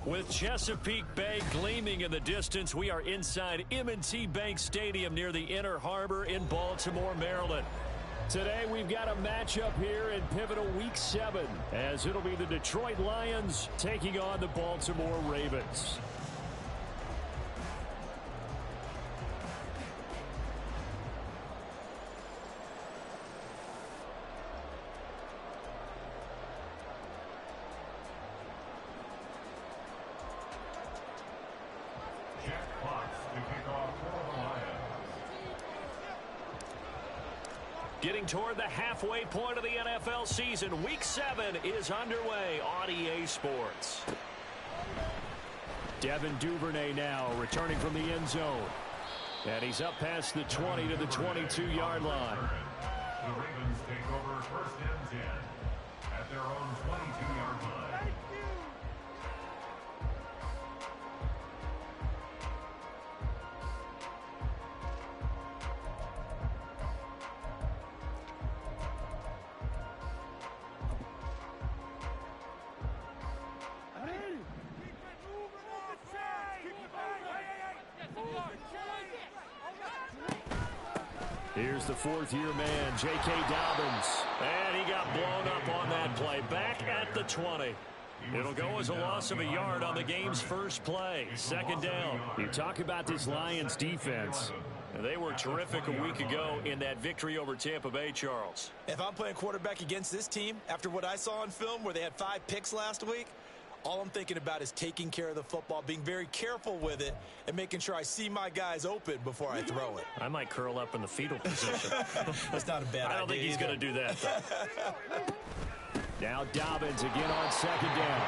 With Chesapeake Bay gleaming in the distance, we are inside M&T Bank Stadium near the Inner Harbor in Baltimore, Maryland. Today, we've got a matchup here in pivotal Week 7, as it'll be the Detroit Lions taking on the Baltimore Ravens. Getting toward the halfway point of the NFL season, Week 7 is underway on EA Sports. Devin Duvernay now returning from the end zone. And he's up past the 20 to the 22-yard line. The Ravens take over first and 10 at their own 22-yard line. Here's the fourth-year man, J.K. Dobbins. And he got blown up on that play. Back at the 20. It'll go as a loss of a yard on the game's first play. Second down. You talk about this Lions defense. They were terrific a week ago in that victory over Tampa Bay, Charles. If I'm playing quarterback against this team, after what I saw on film where they had 5 picks last week, all I'm thinking about is taking care of the football, being very careful with it, and making sure I see my guys open before I throw it. I might curl up in the fetal position. That's not a bad idea. I don't think he's going to do that, though. Now Dobbins again on second down.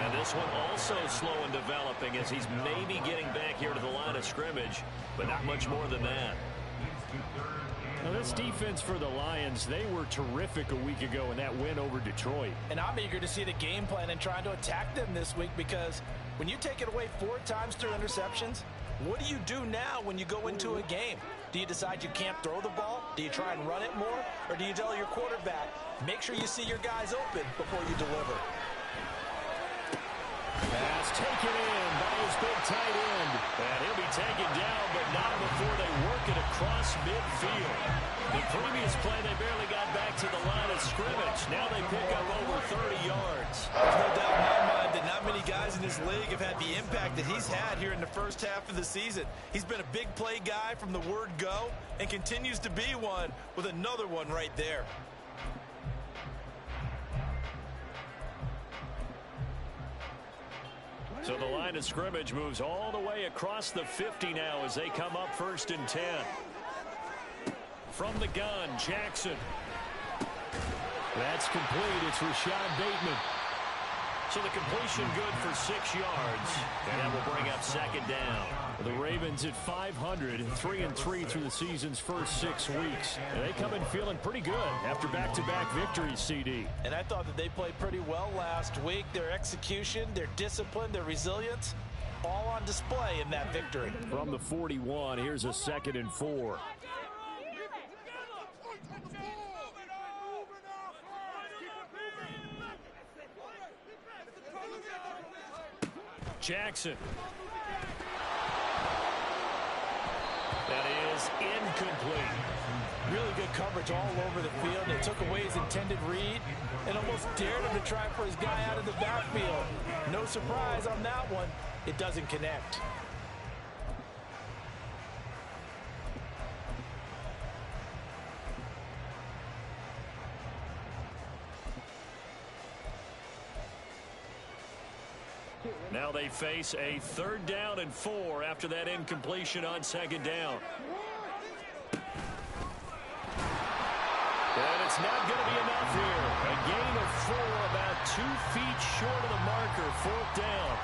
And this one also slow in developing as he's maybe getting back here to the line of scrimmage, but not much more than that. Now, this defense for the Lions, they were terrific a week ago in that win over Detroit. And I'm eager to see the game plan and trying to attack them this week, because when you take it away 4 times through interceptions, what do you do now when you go into a game? Do you decide you can't throw the ball? Do you try and run it more? Or do you tell your quarterback, make sure you see your guys open before you deliver? Pass taken in by his big tight end. And he'll be taken down, but not before they work it across midfield. The previous play, they barely got back to the line of scrimmage. Now they pick up over 30 yards. There's no doubt in my mind that not many guys in this league have had the impact that he's had here in the first half of the season. He's been a big play guy from the word go and continues to be one with another one right there. So the line of scrimmage moves all the way across the 50 now as they come up first and 10. From the gun, Jackson. That's complete. It's Rashad Bateman. So the completion good for 6 yards. And that will bring up second down. The Ravens at 500, 3-3 through the season's first 6 weeks. And they come in feeling pretty good after back-to-back victories, CD. And I thought that they played pretty well last week. Their execution, their discipline, their resilience, all on display in that victory. From the 41, here's a 2nd and 4. Jackson. That is incomplete. Really good coverage all over the field. They took away his intended read and almost dared him to try for his guy out of the backfield. No surprise on that one. It doesn't connect. Now they face a 3rd down and 4 after that incompletion on 2nd down. And it's not going to be enough here. A gain of 4, about 2 feet short of the marker, 4th down.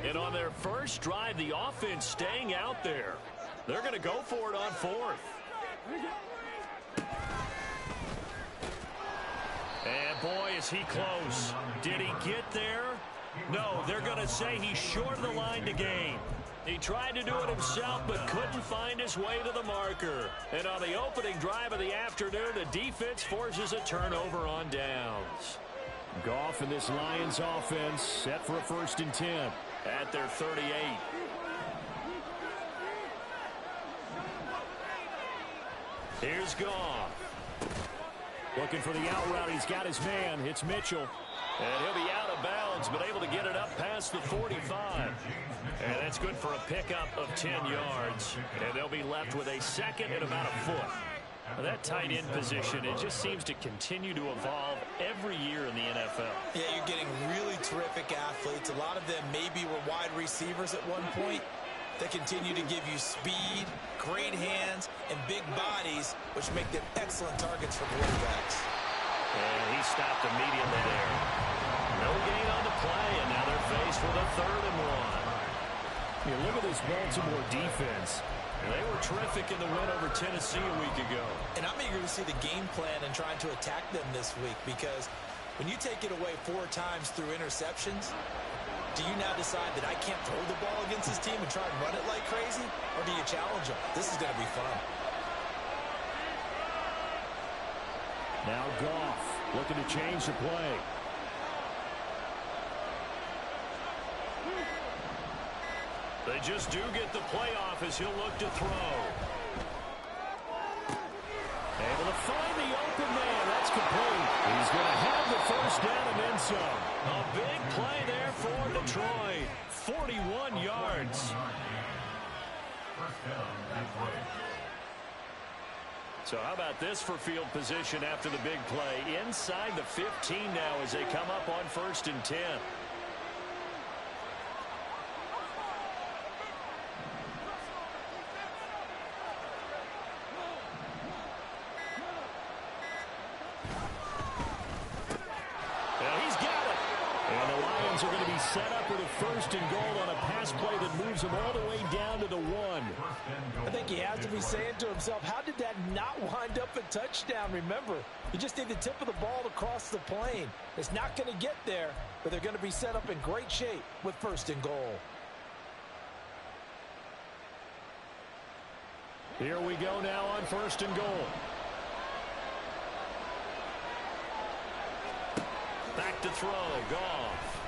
And on their first drive, the offense staying out there. They're going to go for it on 4th. And boy, is he close. Did he get there? No, they're going to say he's short of the line to gain. He tried to do it himself, but couldn't find his way to the marker. And on the opening drive of the afternoon, the defense forces a turnover on downs. Goff and this Lions offense set for a 1st and 10 at their 38. Here's Goff. Looking for the out route. He's got his man. It's Mitchell. And he'll be out of bounds, but able to get it up past the 45. And that's good for a pickup of 10 yards. And they'll be left with a 2nd and about a foot. Now that tight end position, it just seems to continue to evolve every year in the NFL. Yeah, you're getting really terrific athletes. A lot of them maybe were wide receivers at one point. They continue to give you speed, great hands, and big bodies, which make them excellent targets for quarterbacks. And he stopped immediately there. No gain on the play, and now they're faced with a 3rd and 1. You look at this Baltimore defense. They were terrific in the win over Tennessee a week ago. And I'm eager to see the game plan and trying to attack them this week, because when you take it away 4 times through interceptions, do you now decide that I can't throw the ball against this team and try and run it like crazy? Or do you challenge them? This is going to be fun. Now Goff looking to change the play. They just do get the play off as he'll look to throw. Able to find the open man. That's complete. He's going to have the 1st down and then some. A big play there for Detroit. 41 yards. So how about this for field position after the big play? Inside the 15 now as they come up on 1st and 10. Are going to be set up with a 1st and goal on a pass play that moves him all the way down to the 1. I think he has to be saying to himself, how did that not wind up a touchdown? Remember, you just need the tip of the ball to cross the plane. It's not going to get there, but they're going to be set up in great shape with 1st and goal. Here we go now on 1st and goal. Back to throw, Goff.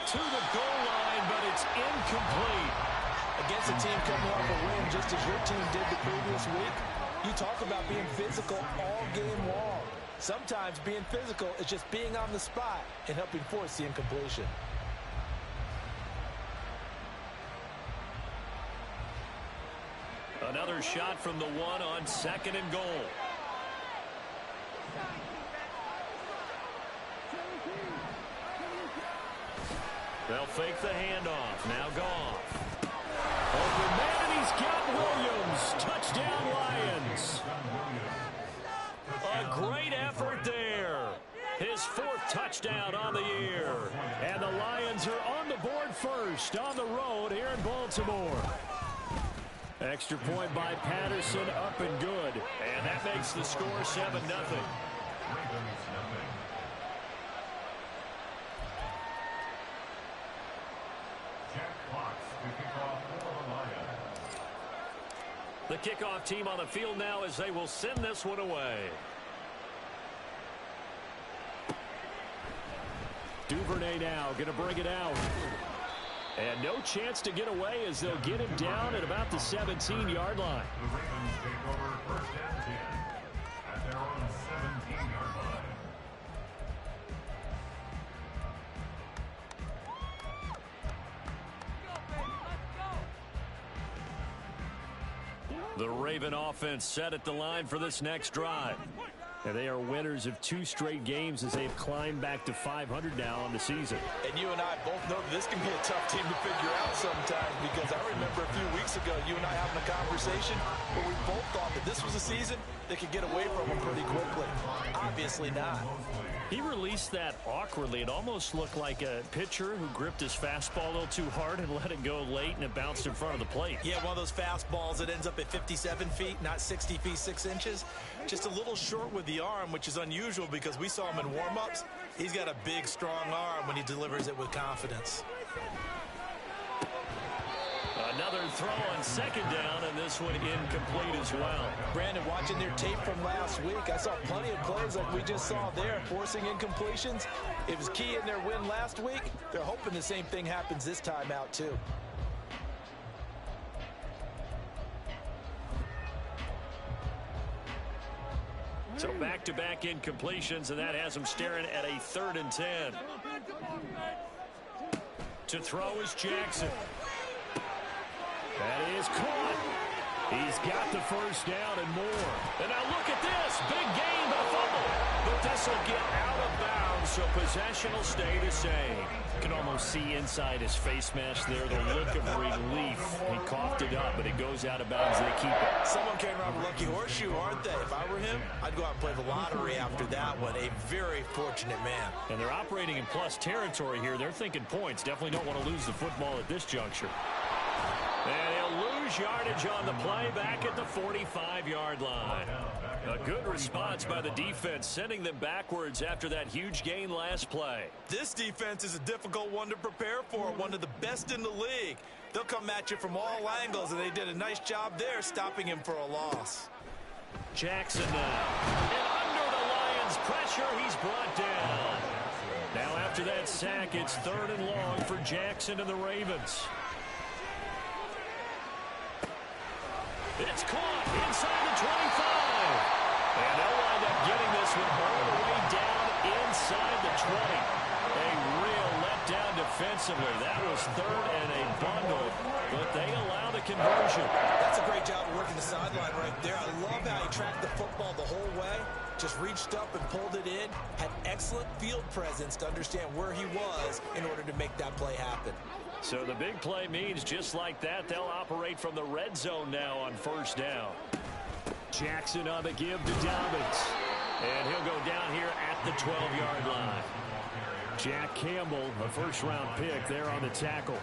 To the goal line, but it's incomplete. Against a team coming off a win, just as your team did the previous week, you talk about being physical all game long. Sometimes being physical is just being on the spot and helping force the incompletion. Another shot from the 1 on 2nd and goal. They'll fake the handoff. Now Goff. Open man, and he's got Williams. Touchdown, Lions. A great effort there. His 4th touchdown on the year. And the Lions are on the board first on the road here in Baltimore. Extra point by Patterson, up and good. And that makes the score 7-0. The kickoff team on the field now as they will send this one away. Duvernay now going to bring it out. And no chance to get away as they'll get him down at about the 17-yard line. The Ravens take over 1st and 10 at their own 17-yard line. The Raven offense set at the line for this next drive. And they are winners of 2 straight games as they've climbed back to 500 now on the season. And you and I both know this can be a tough team to figure out sometimes, because I remember a few weeks ago you and I having a conversation where we both thought that this was a season that could get away from them pretty quickly. Obviously not. He released that awkwardly. It almost looked like a pitcher who gripped his fastball a little too hard and let it go late, and it bounced in front of the plate. Yeah, one of those fastballs that ends up at 57 feet, not 60 feet, 6 inches. Just a little short with the arm, which is unusual because we saw him in warm-ups. He's got a big, strong arm when he delivers it with confidence. Another throw on second down, and this one incomplete as well. Brandon, watching their tape from last week, I saw plenty of plays like we just saw there, forcing incompletions. It was key in their win last week. They're hoping the same thing happens this time out, too. So back-to-back incompletions, and that has them staring at a 3rd and 10. To throw is Jackson. That is caught. He's got the first down and more. And now look at this. Big gain, but a fumble. But this will get out of bounds, so possession will stay the same. You can almost see inside his face mask there the look of relief. He coughed it up, but it goes out of bounds. They keep it. Someone carrying around a lucky horseshoe, aren't they? If I were him, I'd go out and play the lottery after that one. A very fortunate man. And they're operating in plus territory here. They're thinking points. Definitely don't want to lose the football at this juncture. And he'll lose yardage on the play back at the 45-yard line. A good response by the defense, sending them backwards after that huge gain last play. This defense is a difficult one to prepare for, one of the best in the league. They'll come at you from all angles, and they did a nice job there stopping him for a loss. Jackson now. And under the Lions' pressure, he's brought down. Now after that sack, it's 3rd and long for Jackson and the Ravens. It's caught inside the 25. And they'll wind up getting this one all the way down inside the 20. A real letdown defensively. That was 3rd and a bundle, but they allow the conversion. That's a great job of working the sideline right there. I love how he tracked the football the whole way. Just reached up and pulled it in. Had excellent field presence to understand where he was in order to make that play happen. So the big play means just like that, they'll operate from the red zone now on 1st down. Jackson on the give to Dobbins. And he'll go down here at the 12-yard line. Jack Campbell, a first-round pick there on the tackle.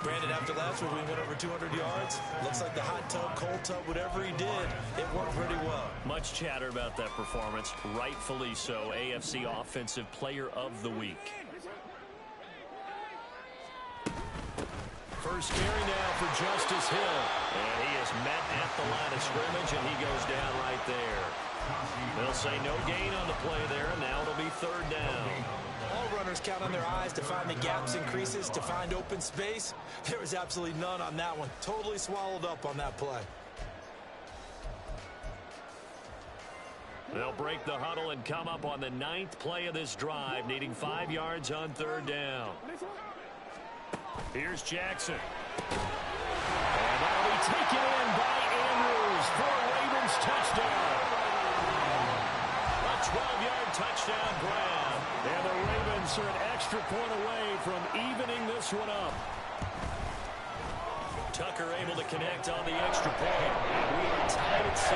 Brandon, after last week, we went over 200 yards. Looks like the hot tub, cold tub, whatever he did, it worked pretty well. Much chatter about that performance. Rightfully so. AFC Offensive Player of the Week. First carry now for Justice Hill. And he is met at the line of scrimmage, and he goes down right there. They'll say no gain on the play there, and now it'll be 3rd down. All runners count on their eyes to find the gaps and creases, to find open space. There was absolutely none on that one. Totally swallowed up on that play. They'll break the huddle and come up on the 9th play of this drive, needing 5 yards on 3rd down. Here's Jackson. And that'll be taken in by Andrews for a Ravens touchdown. A 12-yard touchdown grab. And the Ravens are an extra point away from evening this one up. Tucker able to connect on the extra point. And we are tied at 7.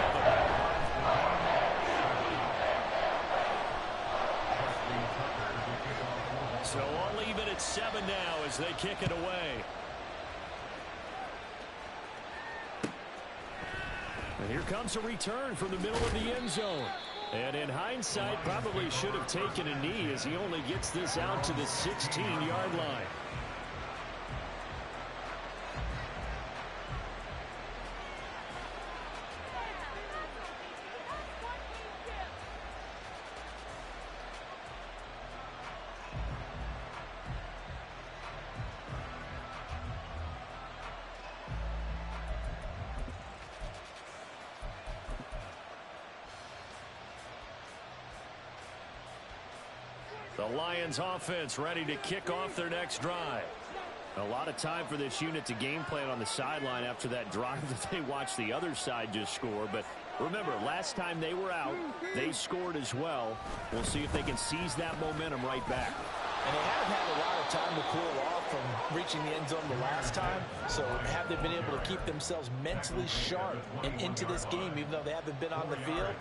So all even at 7 now as they kick it away. And here comes a return from the middle of the end zone. And in hindsight, probably should have taken a knee as he only gets this out to the 16-yard line. The Lions offense ready to kick off their next drive. A lot of time for this unit to game plan on the sideline after that drive that they watched the other side just score. But remember, last time they were out, they scored as well. We'll see if they can seize that momentum right back. And they have had a lot of time to cool off from reaching the end zone the last time. So have they been able to keep themselves mentally sharp and into this game, even though they haven't been on the field?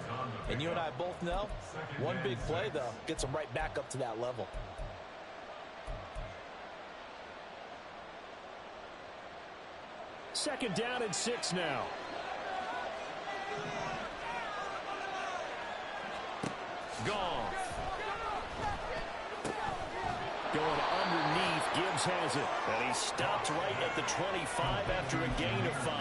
And you and I both know, one big play, though, gets them right back up to that level. Second down and 6 now. Goff. Going underneath, Gibbs has it. And he stopped right at the 25 after a gain of 5.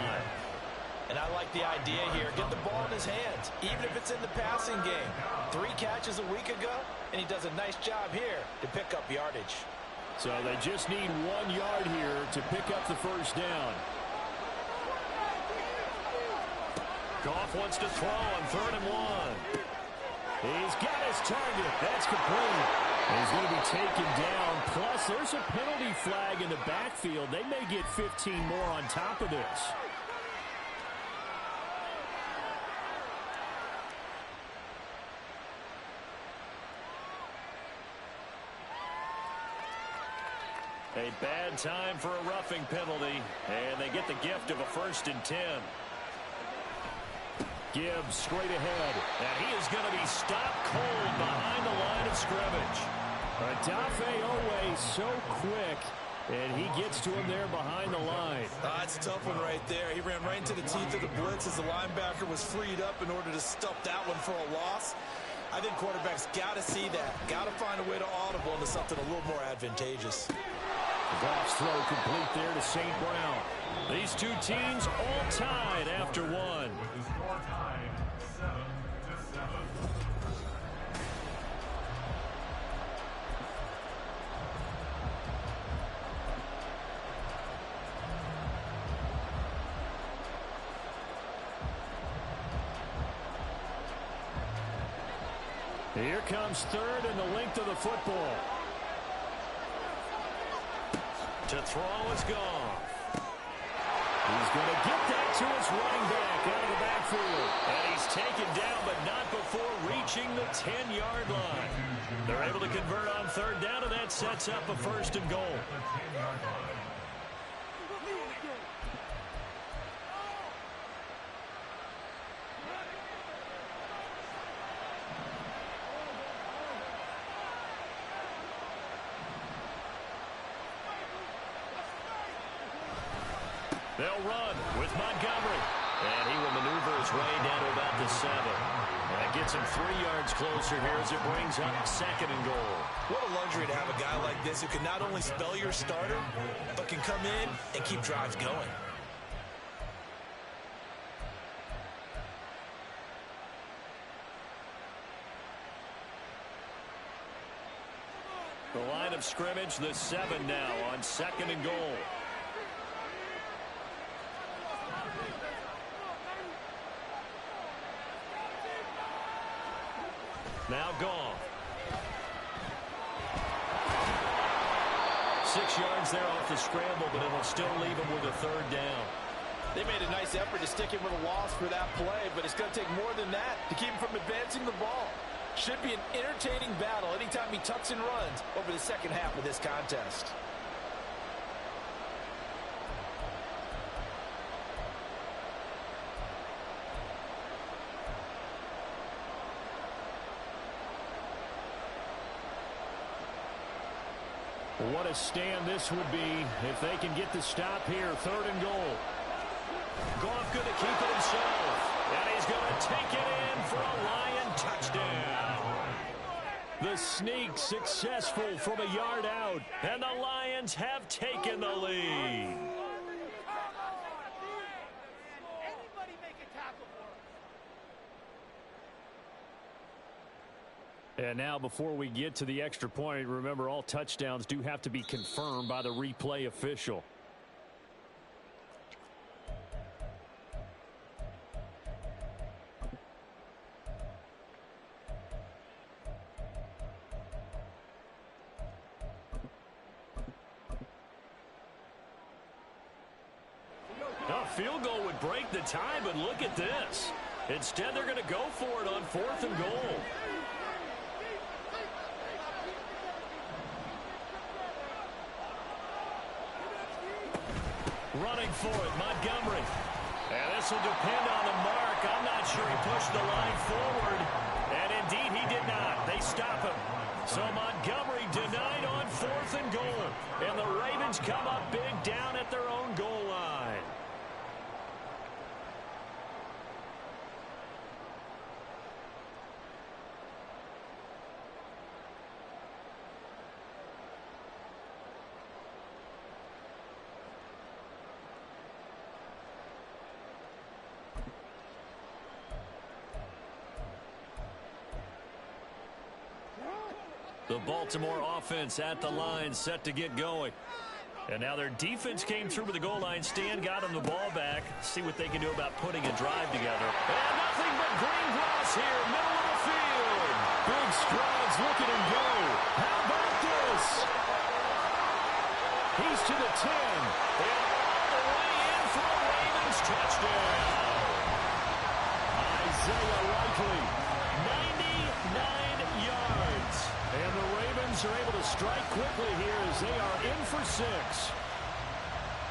And I like the idea here. Get the ball in his hands, even if it's in the passing game. 3 catches a week ago, and he does a nice job here to pick up yardage. So they just need 1 yard here to pick up the first down. Goff wants to throw on 3rd and 1. He's got his target. That's complete. He's going to be taken down. Plus, there's a penalty flag in the backfield. They may get 15 more on top of this. A bad time for a roughing penalty, and they get the gift of a 1st and 10. Gibbs straight ahead, and he is going to be stopped cold behind the line of scrimmage. Adafe Owe so quick, and he gets to him there behind the line. That's a tough one right there. He ran right into the teeth of the blitz as the linebacker was freed up in order to stuff that one for a loss. I think quarterbacks got to see that. Got to find a way to audible into something a little more advantageous. Goff's throw complete there to St. Brown. These two teams all tied after 1. The score tied 7-7. Here comes 3rd and the length of the football. To throw is gone. He's going to get that to his running back out of the backfield. And he's taken down, but not before reaching the 10-yard line. They're able to convert on 3rd down, and that sets up a 1st and goal. They'll run with Montgomery. And he will maneuver his way down to about the 7. And that gets him 3 yards closer here as it brings up 2nd and goal. What a luxury to have a guy like this who can not only spell your starter, but can come in and keep drives going. The line of scrimmage, the 7 now on 2nd and goal. Now gone. 6 yards there off the scramble, but it'll still leave him with a 3rd down. They made a nice effort to stick him with a loss for that play, but it's going to take more than that to keep him from advancing the ball. Should be an entertaining battle anytime he tucks and runs over the second half of this contest. What a stand this would be if they can get the stop here. 3rd and goal. Goff going to keep it himself. And he's going to take it in for a Lion touchdown. The sneak successful from a yard out. And the Lions have taken the lead. And now before we get to the extra point, remember all touchdowns do have to be confirmed by the replay official. A field goal would break the tie, but look at this. Instead, they're going to go for it on 4th and goal. Running for it, Montgomery. And this will depend on the mark. I'm not sure he pushed the line forward. And indeed, he did not. They stop him. So Montgomery denied on 4th and goal. And the Ravens come up big down at their own goal line. The Baltimore offense at the line, set to get going. And now their defense came through with the goal line stand, got them the ball back. See what they can do about putting a drive together. And nothing but green grass here, middle of the field. Big strides, look at him go. How about this? He's to the 10. And all the way in for a Ravens touchdown. Isaiah Likely, 99 yards. And the Ravens are able to strike quickly here as they are in for 6.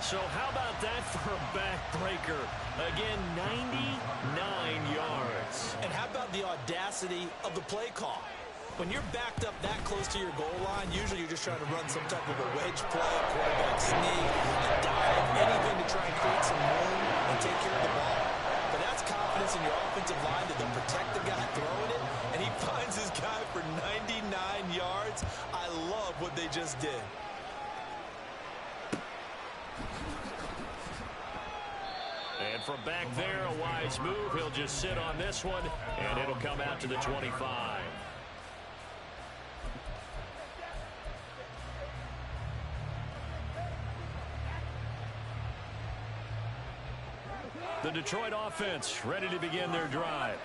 So how about that for a backbreaker? Again, 99 yards. And how about the audacity of the play call? When you're backed up that close to your goal line, usually you're just trying to run some type of a wedge play, quarterback sneak, a dive, anything to try and create some room and take care of the ball. But that's confidence in your offensive line that they'll protect the guy throwing it, and he finds his guy for 99 yards. I love what they just did. And from back there, a wise move. He'll just sit on this one, and it'll come out to the 25. The Detroit offense ready to begin their drive.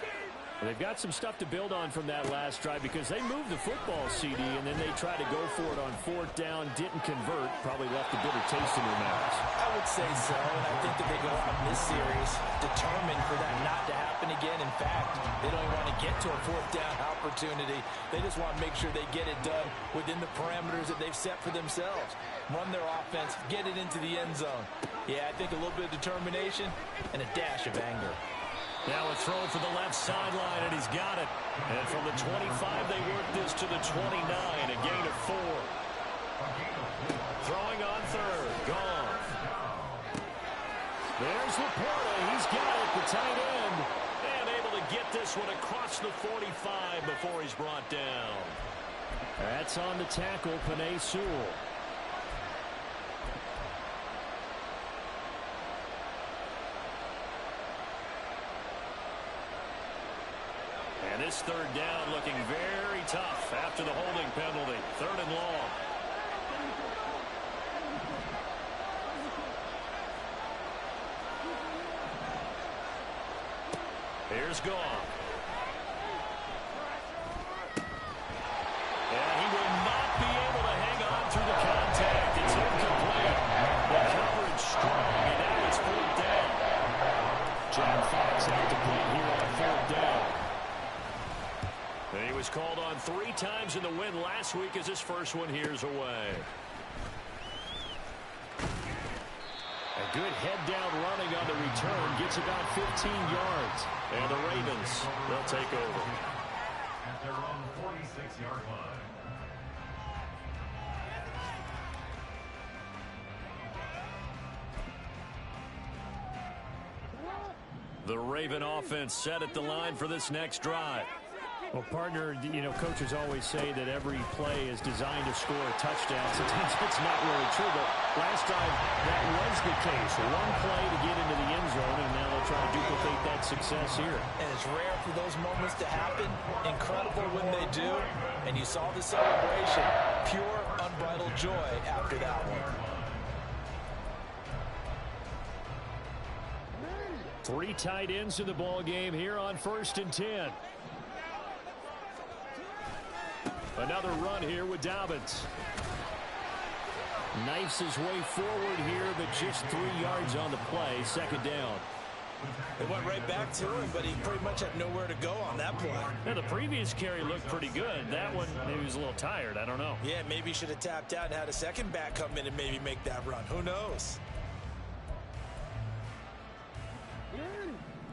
They've got some stuff to build on from that last drive because they moved the football, CD, and then they tried to go for it on 4th down, didn't convert, probably left a bitter taste in their mouths. I would say so, and I think that they go out in this series determined for that not to happen again. In fact, they don't even want to get to a 4th down opportunity. They just want to make sure they get it done within the parameters that they've set for themselves. Run their offense, get it into the end zone. Yeah, I think a little bit of determination and a dash of anger. Now a throw for the left sideline, and he's got it. And from the 25, they work this to the 29, a gain of 4. Throwing on 3rd, gone. There's Laporta, he's got it, the tight end. And able to get this one across the 45 before he's brought down. That's on the tackle, Penei Sewell. And this 3rd down looking very tough after the holding penalty. 3rd and long. Here's Goff. And he will not be able to hang on through the contact. It's incomplete. The coverage strong, and now it's 4th down. John Fox out to point here on 4th down. He was called on 3 times in the win last week as his first one here's away. A good head-down running on the return. Gets about 15 yards. And the Ravens, they'll take over. At their own 46-yard line. The Raven offense set at the line for this next drive. Well, partner, you know, coaches always say that every play is designed to score a touchdown. Sometimes it's not really true, but last drive, that was the case. One play to get into the end zone, and now they'll try to duplicate that success here. And it's rare for those moments to happen. Incredible when they do. And you saw the celebration. Pure, unbridled joy after that one. 3 tight ends in the ball game here on 1st and 10. Another run here with Dobbins. Knifes his way forward here, but just 3 yards on the play. 2nd down. It went right back to him, but he pretty much had nowhere to go on that play. Now, the previous carry looked pretty good. That one, maybe he was a little tired. I don't know. Yeah, maybe he should have tapped out and had a second back come in and maybe make that run. Who knows?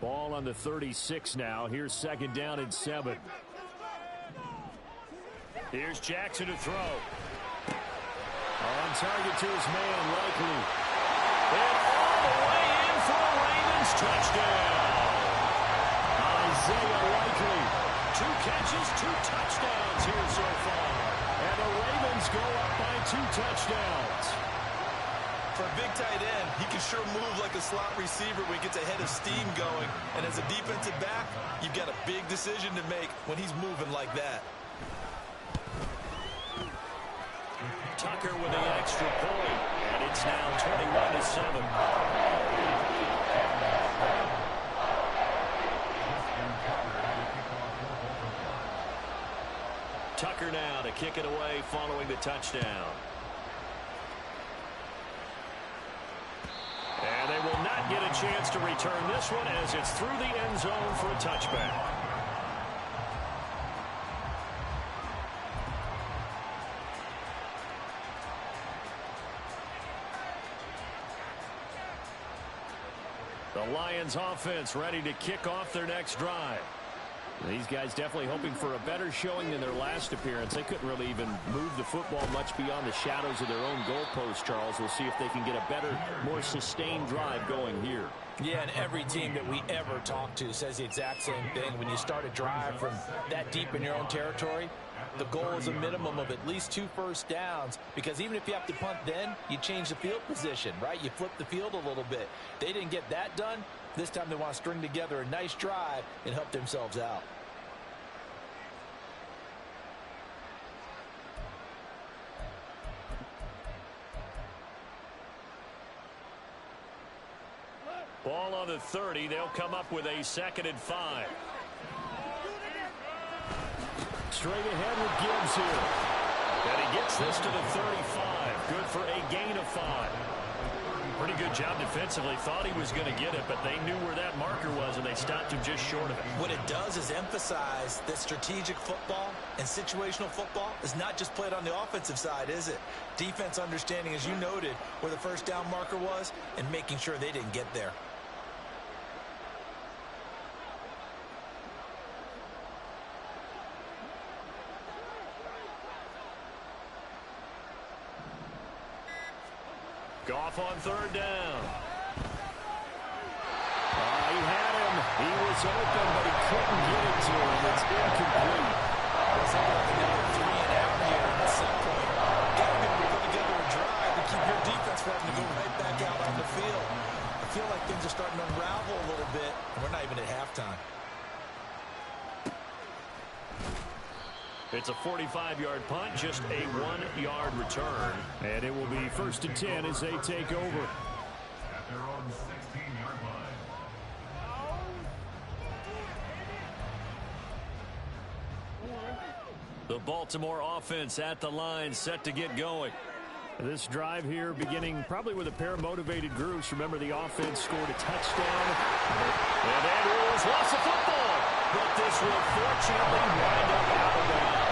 Ball on the 36 now. Here's 2nd down and 7. Here's Jackson to throw. On target to his man, Likely. And all the way in for a Ravens touchdown. Isaiah Likely. 2 catches, 2 touchdowns here so far. And the Ravens go up by 2 touchdowns. For a big tight end, he can sure move like a slot receiver when he gets a head of steam going. And as a defensive back, you've got a big decision to make when he's moving like that. Tucker with the extra point, and it's now 21-7. Tucker now to kick it away following the touchdown. And they will not get a chance to return this one as it's through the end zone for a touchback. The Lions offense ready to kick off their next drive. These guys definitely hoping for a better showing than their last appearance. They couldn't really even move the football much beyond the shadows of their own goalpost, Charles. We'll see if they can get a better, more sustained drive going here. Yeah, and every team that we ever talk to says the exact same thing. When you start a drive from that deep in your own territory, the goal is a minimum of at least 2 first downs, because even if you have to punt then, you change the field position, right? You flip the field a little bit. They didn't get that done. This time they want to string together a nice drive and help themselves out. Ball on the 30. They'll come up with a 2nd and 5. Straight ahead with Gibbs here. And he gets this to the 35. Good for a gain of 5. Pretty good job defensively. Thought he was going to get it, but they knew where that marker was, and they stopped him just short of it. What it does is emphasize that strategic football and situational football is not just played on the offensive side, is it? Defense understanding, as you noted, where the first down marker was and making sure they didn't get there. Goff on 3rd down. He had him. He was open, but he couldn't get it to him. It's incomplete. It's like another 3 and out here at some point. Got to be able to put together a drive to keep your defense from having to go right back out on the field. I feel like things are starting to unravel a little bit, and we're not even at halftime. It's a 45-yard punt, just a 1-yard return. And it will be 1st and 10 as they take over. At their own 16-yard line. The Baltimore offense at the line, set to get going. This drive here beginning probably with a pair of motivated groups. Remember, the offense scored a touchdown. And Andrews lost the football. But this will fortunately wind up out of bounds.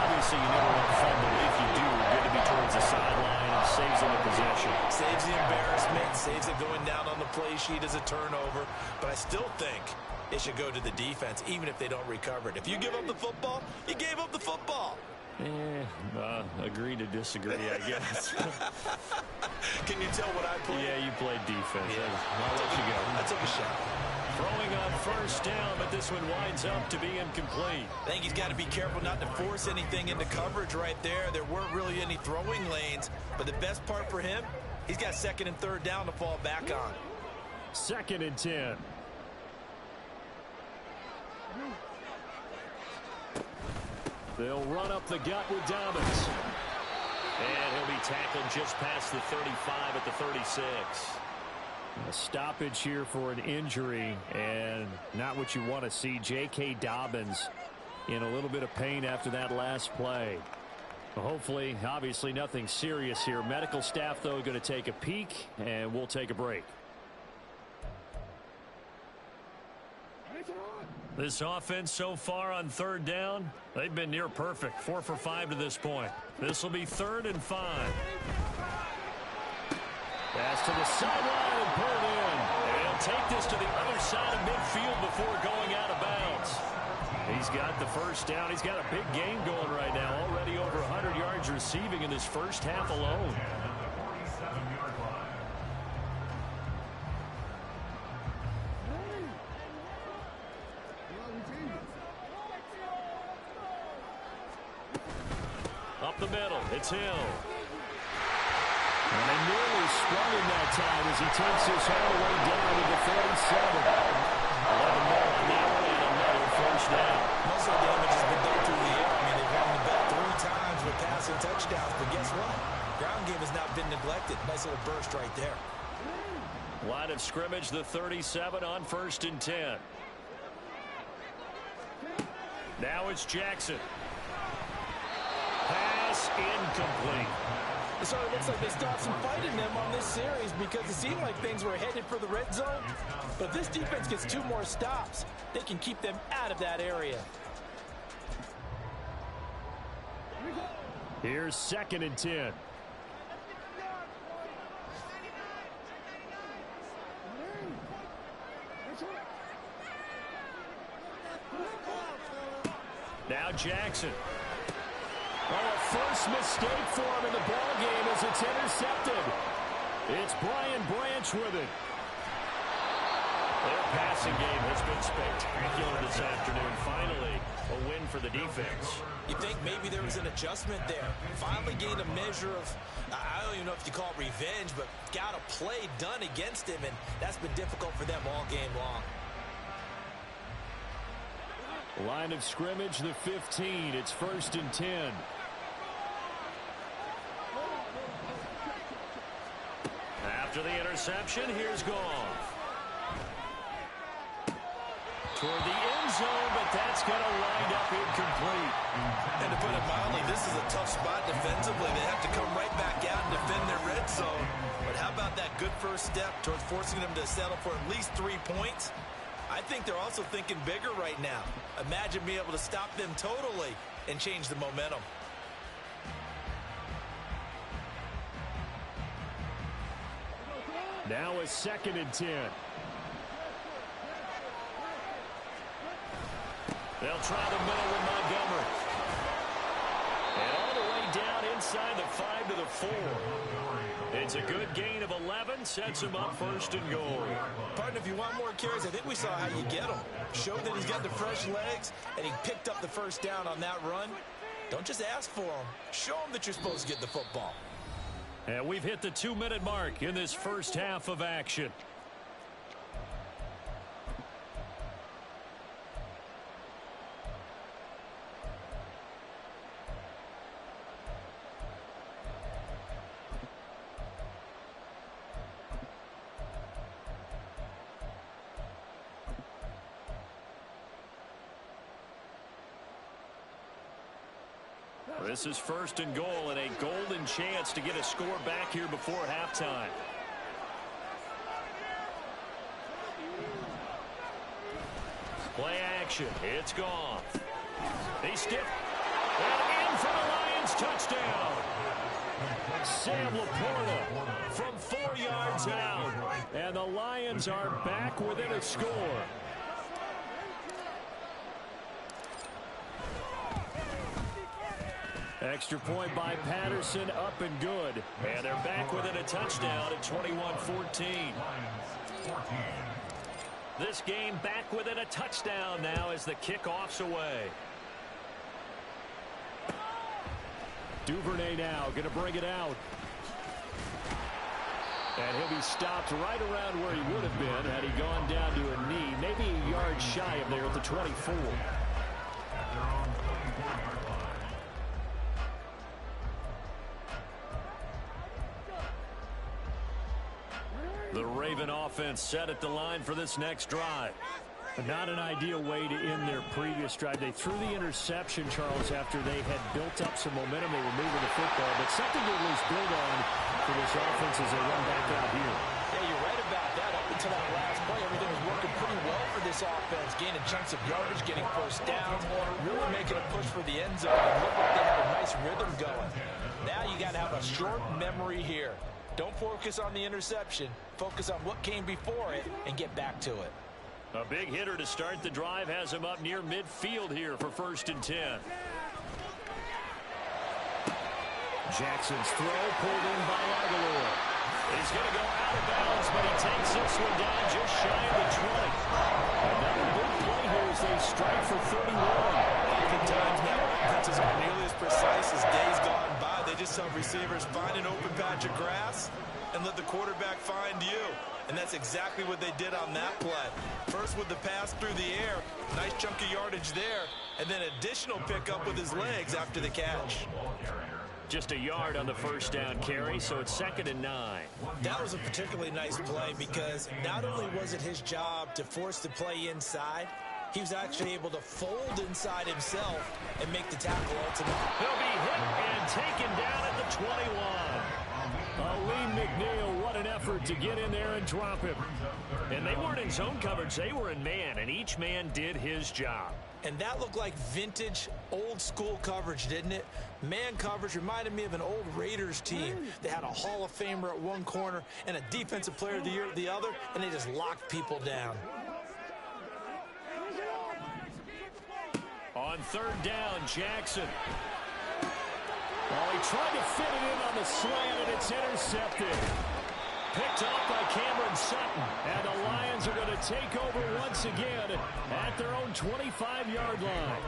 Obviously, you never want to fumble. If you do, good to be towards the sideline and saves them the possession. Saves the embarrassment, saves it going down on the play sheet as a turnover. But I still think it should go to the defense, even if they don't recover it. If you give up the football, you gave up the football. Agree to disagree, I guess. Can you tell what I played? Yeah, you played defense. Yeah. I'll let you go. I took a shot. Throwing on 1st down, but this one winds up to be incomplete. I think he's got to be careful not to force anything into coverage right there. There weren't really any throwing lanes, but the best part for him, he's got 2nd and 3rd down to fall back on. 2nd and 10. They'll run up the gut with Dobbins. And he'll be tackled just past the 35 at the 36. A stoppage here for an injury, and not what you want to see. J.K. Dobbins in a little bit of pain after that last play. Hopefully, obviously nothing serious here. Medical staff, though, going to take a peek, and we'll take a break. This offense so far on 3rd down, they've been near perfect. 4 for 5 to this point. This will be 3rd and 5. Pass to the sideline and pulled in. They'll take this to the other side of midfield before going out of bounds. He's got the first down. He's got a big game going right now. Already over 100 yards receiving in his first half alone. Up the middle, it's Hill. And they nearly sprung him that time as he takes this all the way down to the 47. 11 more on the hour and another first down. Most of the damage has been done through the air. I mean, they've run the ball 3 times with passing touchdowns, but guess what? Ground game has not been neglected. Nice little burst right there. Line of scrimmage, the 37 on 1st and 10. Now it's Jackson. Pass incomplete. It sort of looks like they stopped some fight in them on this series because it seemed like things were headed for the red zone. But if this defense gets 2 more stops, they can keep them out of that area. Here's 2nd and 10. Now Jackson. Oh, a first mistake for him in the ball game as it's intercepted. It's Brian Branch with it. Their passing game has been spectacular this afternoon. Finally, a win for the defense. You think maybe there was an adjustment there. Finally gained a measure of, I don't even know if you call it revenge, but got a play done against him, and that's been difficult for them all game long. Line of scrimmage, the 15. It's 1st and 10. After the interception, here's Goff. Toward the end zone, but that's going to wind up incomplete. And to put it mildly, this is a tough spot defensively. They have to come right back out and defend their red zone. But how about that good first step towards forcing them to settle for at least 3 points? I think they're also thinking bigger right now. Imagine being able to stop them totally and change the momentum. Now a 2nd and 10. They'll try the middle with Montgomery. And all the way down inside the 5 to the 4. It's a good gain of 11, sets him up 1st and goal. Partner, if you want more carries, I think we saw how you get them. Show that he's got the fresh legs, and he picked up the first down on that run. Don't just ask for him. Show him that you're supposed to get the football. And we've hit the 2-minute mark in this first half of action. This is 1st and goal and a golden chance to get a score back here before halftime. Play action. It's Goff. He's stiff. And in for the Lions. Touchdown. Sam Laporta from 4 yards out. And the Lions are back within a score. Extra point by Patterson, up and good. And they're back within a touchdown at 21-14. This game back within a touchdown now as the kickoff's away. Duvernay now going to bring it out. And he'll be stopped right around where he would have been had he gone down to a knee, maybe a yard shy of there at the 24. The Raven offense set at the line for this next drive. Not an ideal way to end their previous drive. They threw the interception, Charles, after they had built up some momentum. They were moving the football, but something to at least build on for this offense as they run back out here. Yeah, you're right about that. Up until that last play, everything was working pretty well for this offense. Gaining chunks of yardage, getting first downs, really making a push for the end zone. It looked like they had a nice rhythm going. Now you got to have a short memory here. Don't focus on the interception. Focus on what came before it and get back to it. A big hitter to start the drive has him up near midfield here for 1st and 10. Jackson's throw pulled in by Aguilar. He's going to go out of bounds, but he takes this one down just shy of the 20. Another big play here as they strike for 31. Oftentimes now, offenses aren't nearly as precise as days gone by. They just have receivers find an open patch of grass and let the quarterback find you. And that's exactly what they did on that play. First with the pass through the air, nice chunk of yardage there, and then additional pickup with his legs after the catch. Just a yard on the 1st down carry, so it's 2nd and 9. That was a particularly nice play because not only was it his job to force the play inside, he was actually able to fold inside himself and make the tackle ultimately. He'll be hit and taken down at the 21. Lee McNeil, what an effort to get in there and drop him. And they weren't in zone coverage, they were in man, and each man did his job. And that looked like vintage, old-school coverage, didn't it? Man coverage reminded me of an old Raiders team. They had a Hall of Famer at one corner and a Defensive Player of the Year at the other, and they just locked people down. On 3rd down, Jackson. Well, he tried to fit it in on the slant, and it's intercepted. Picked off by Cameron Sutton. And the Lions are going to take over once again at their own 25-yard line.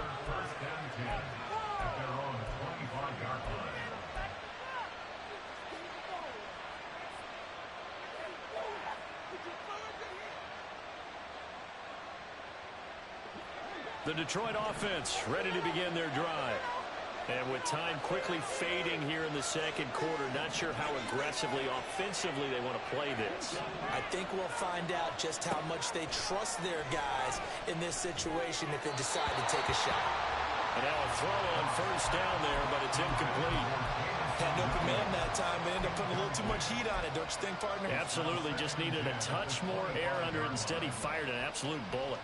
The Detroit offense ready to begin their drive. And with time quickly fading here in the 2nd quarter, not sure how aggressively, offensively they want to play this. I think we'll find out just how much they trust their guys in this situation if they decide to take a shot. And now a throw on 1st down there, but it's incomplete. Had an open man that time. They ended up putting a little too much heat on it, don't you think, partner? Absolutely. Just needed a touch more air under it. Instead, he fired an absolute bullet.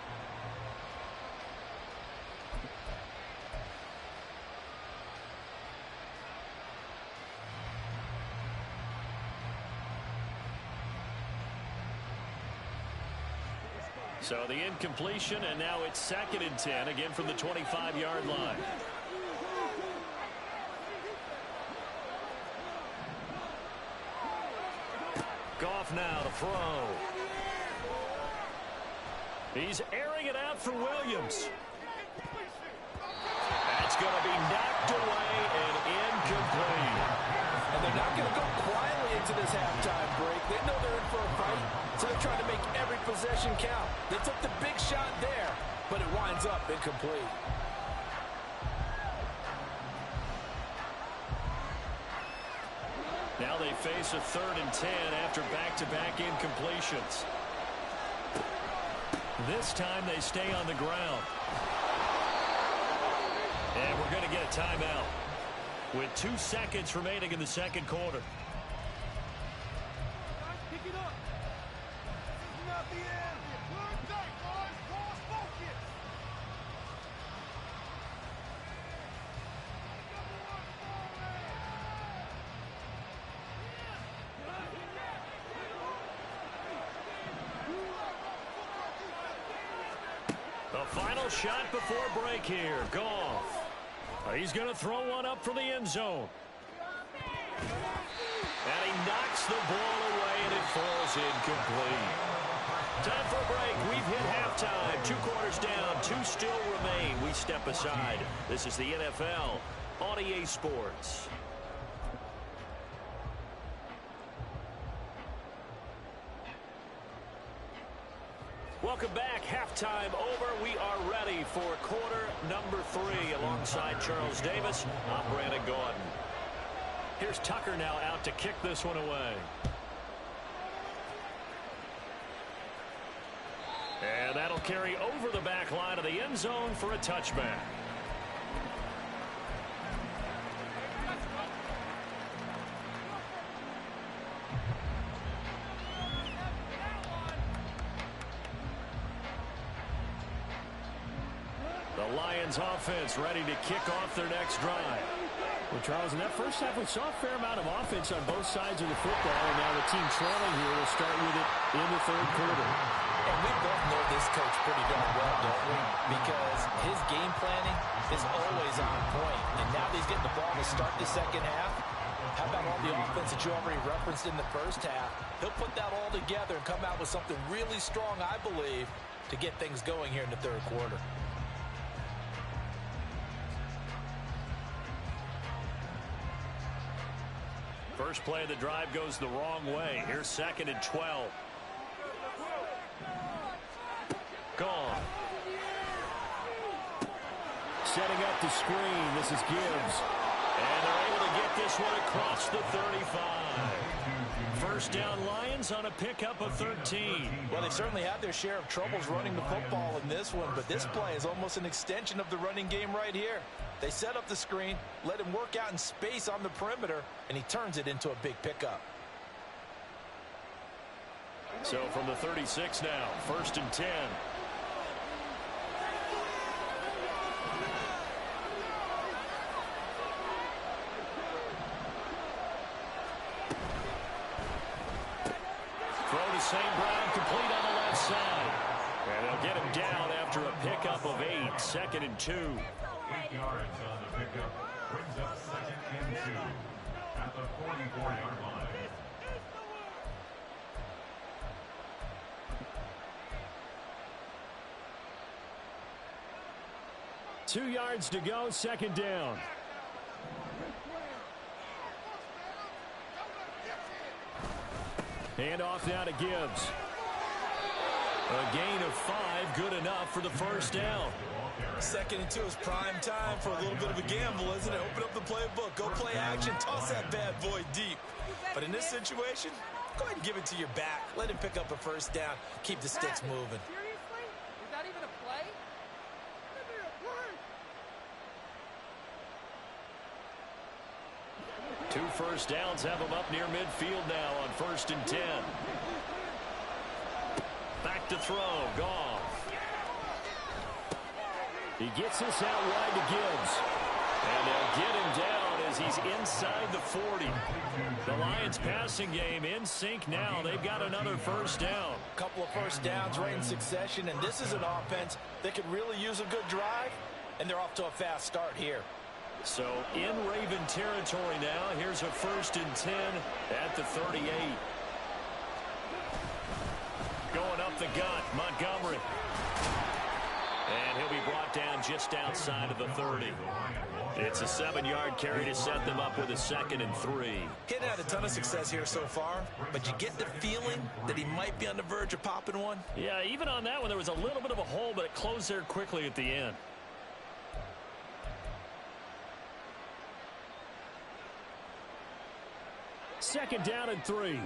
So the incompletion, and now it's 2nd and 10, again from the 25-yard line. Goff now to throw. He's airing it out for Williams. That's going to be knocked away and incomplete. And they're not going to go quietly into this halftime break. They know they're in for a fight, so they're trying to make every possession count. They took the big shot there, but it winds up incomplete. Now they face a 3rd and 10 after back-to-back incompletions. This time they stay on the ground. And we're going to get a timeout with 2 seconds remaining in the 2nd quarter. Pick it up. This is not the end. Good day, boys. Cross focus. The final shot before break here. Goff. He's going to throw one up for the end zone. And he knocks the ball away, and it falls incomplete. Time for a break. We've hit halftime. 2 quarters down. 2 still remain. We step aside. This is the NFL on EA Sports. Welcome back. Halftime over. We are ready for quarter number 3 alongside Charles Davis. I'm Brandon Gordon. Here's Tucker now out to kick this one away. And that'll carry over the back line of the end zone for a touchback. The Lions offense ready to kick off their next drive. Well, Charles, in that first half, we saw a fair amount of offense on both sides of the football, and now the team trailing here will start with it in the third quarter. And we both know this coach pretty darn well, don't we? Because his game planning is always on point. And now that he's getting the ball to start the second half, how about all the offense that you already referenced in the first half? He'll put that all together and come out with something really strong, I believe, to get things going here in the third quarter. First play of the drive goes the wrong way. Here's 2nd and 12. Gone. Setting up the screen. This is Gibbs. And they're able to get this one across the 35. First down Lions on a pickup of 13. Well, they've certainly had their share of troubles running the football in this one, but this play is almost an extension of the running game right here. They set up the screen, let him work out in space on the perimeter, and he turns it into a big pickup. So from the 36 now, 1st and 10. Throw to St. Brown, complete on the left side. And they'll get him down after a pickup of 8, 2nd and 2. 8 yards on the pickup. Brings up 2nd and 2 at the 44-yard line. Two yards to go, 2nd down. Hand off now to Gibbs. A gain of 5, good enough for the first down. 2nd and 2 is prime time for a little bit of a gamble, isn't it? Open up the playbook, go play action, toss that bad boy deep. But in this situation, go ahead and give it to your back. Let him pick up a first down. Keep the sticks moving. Seriously? Is that even a play? Give me a break. 2 first downs have him up near midfield now on 1st and 10. Back to throw, Goff. He gets this out wide to Gibbs. And they'll get him down as he's inside the 40. The Lions passing game in sync now. They've got another first down. A couple of first downs right in succession, and this is an offense that could really use a good drive, and they're off to a fast start here. So in Raven territory now. Here's a 1st and 10 at the 38. Going up the gut, Montgomery. And he'll be brought down just outside of the 30. It's a 7-yard carry to set them up with a 2nd and 3. He hadn't had a ton of success here so far, but you get the feeling that he might be on the verge of popping one. Yeah, even on that one, there was a little bit of a hole, but it closed there quickly at the end. Second down and 3.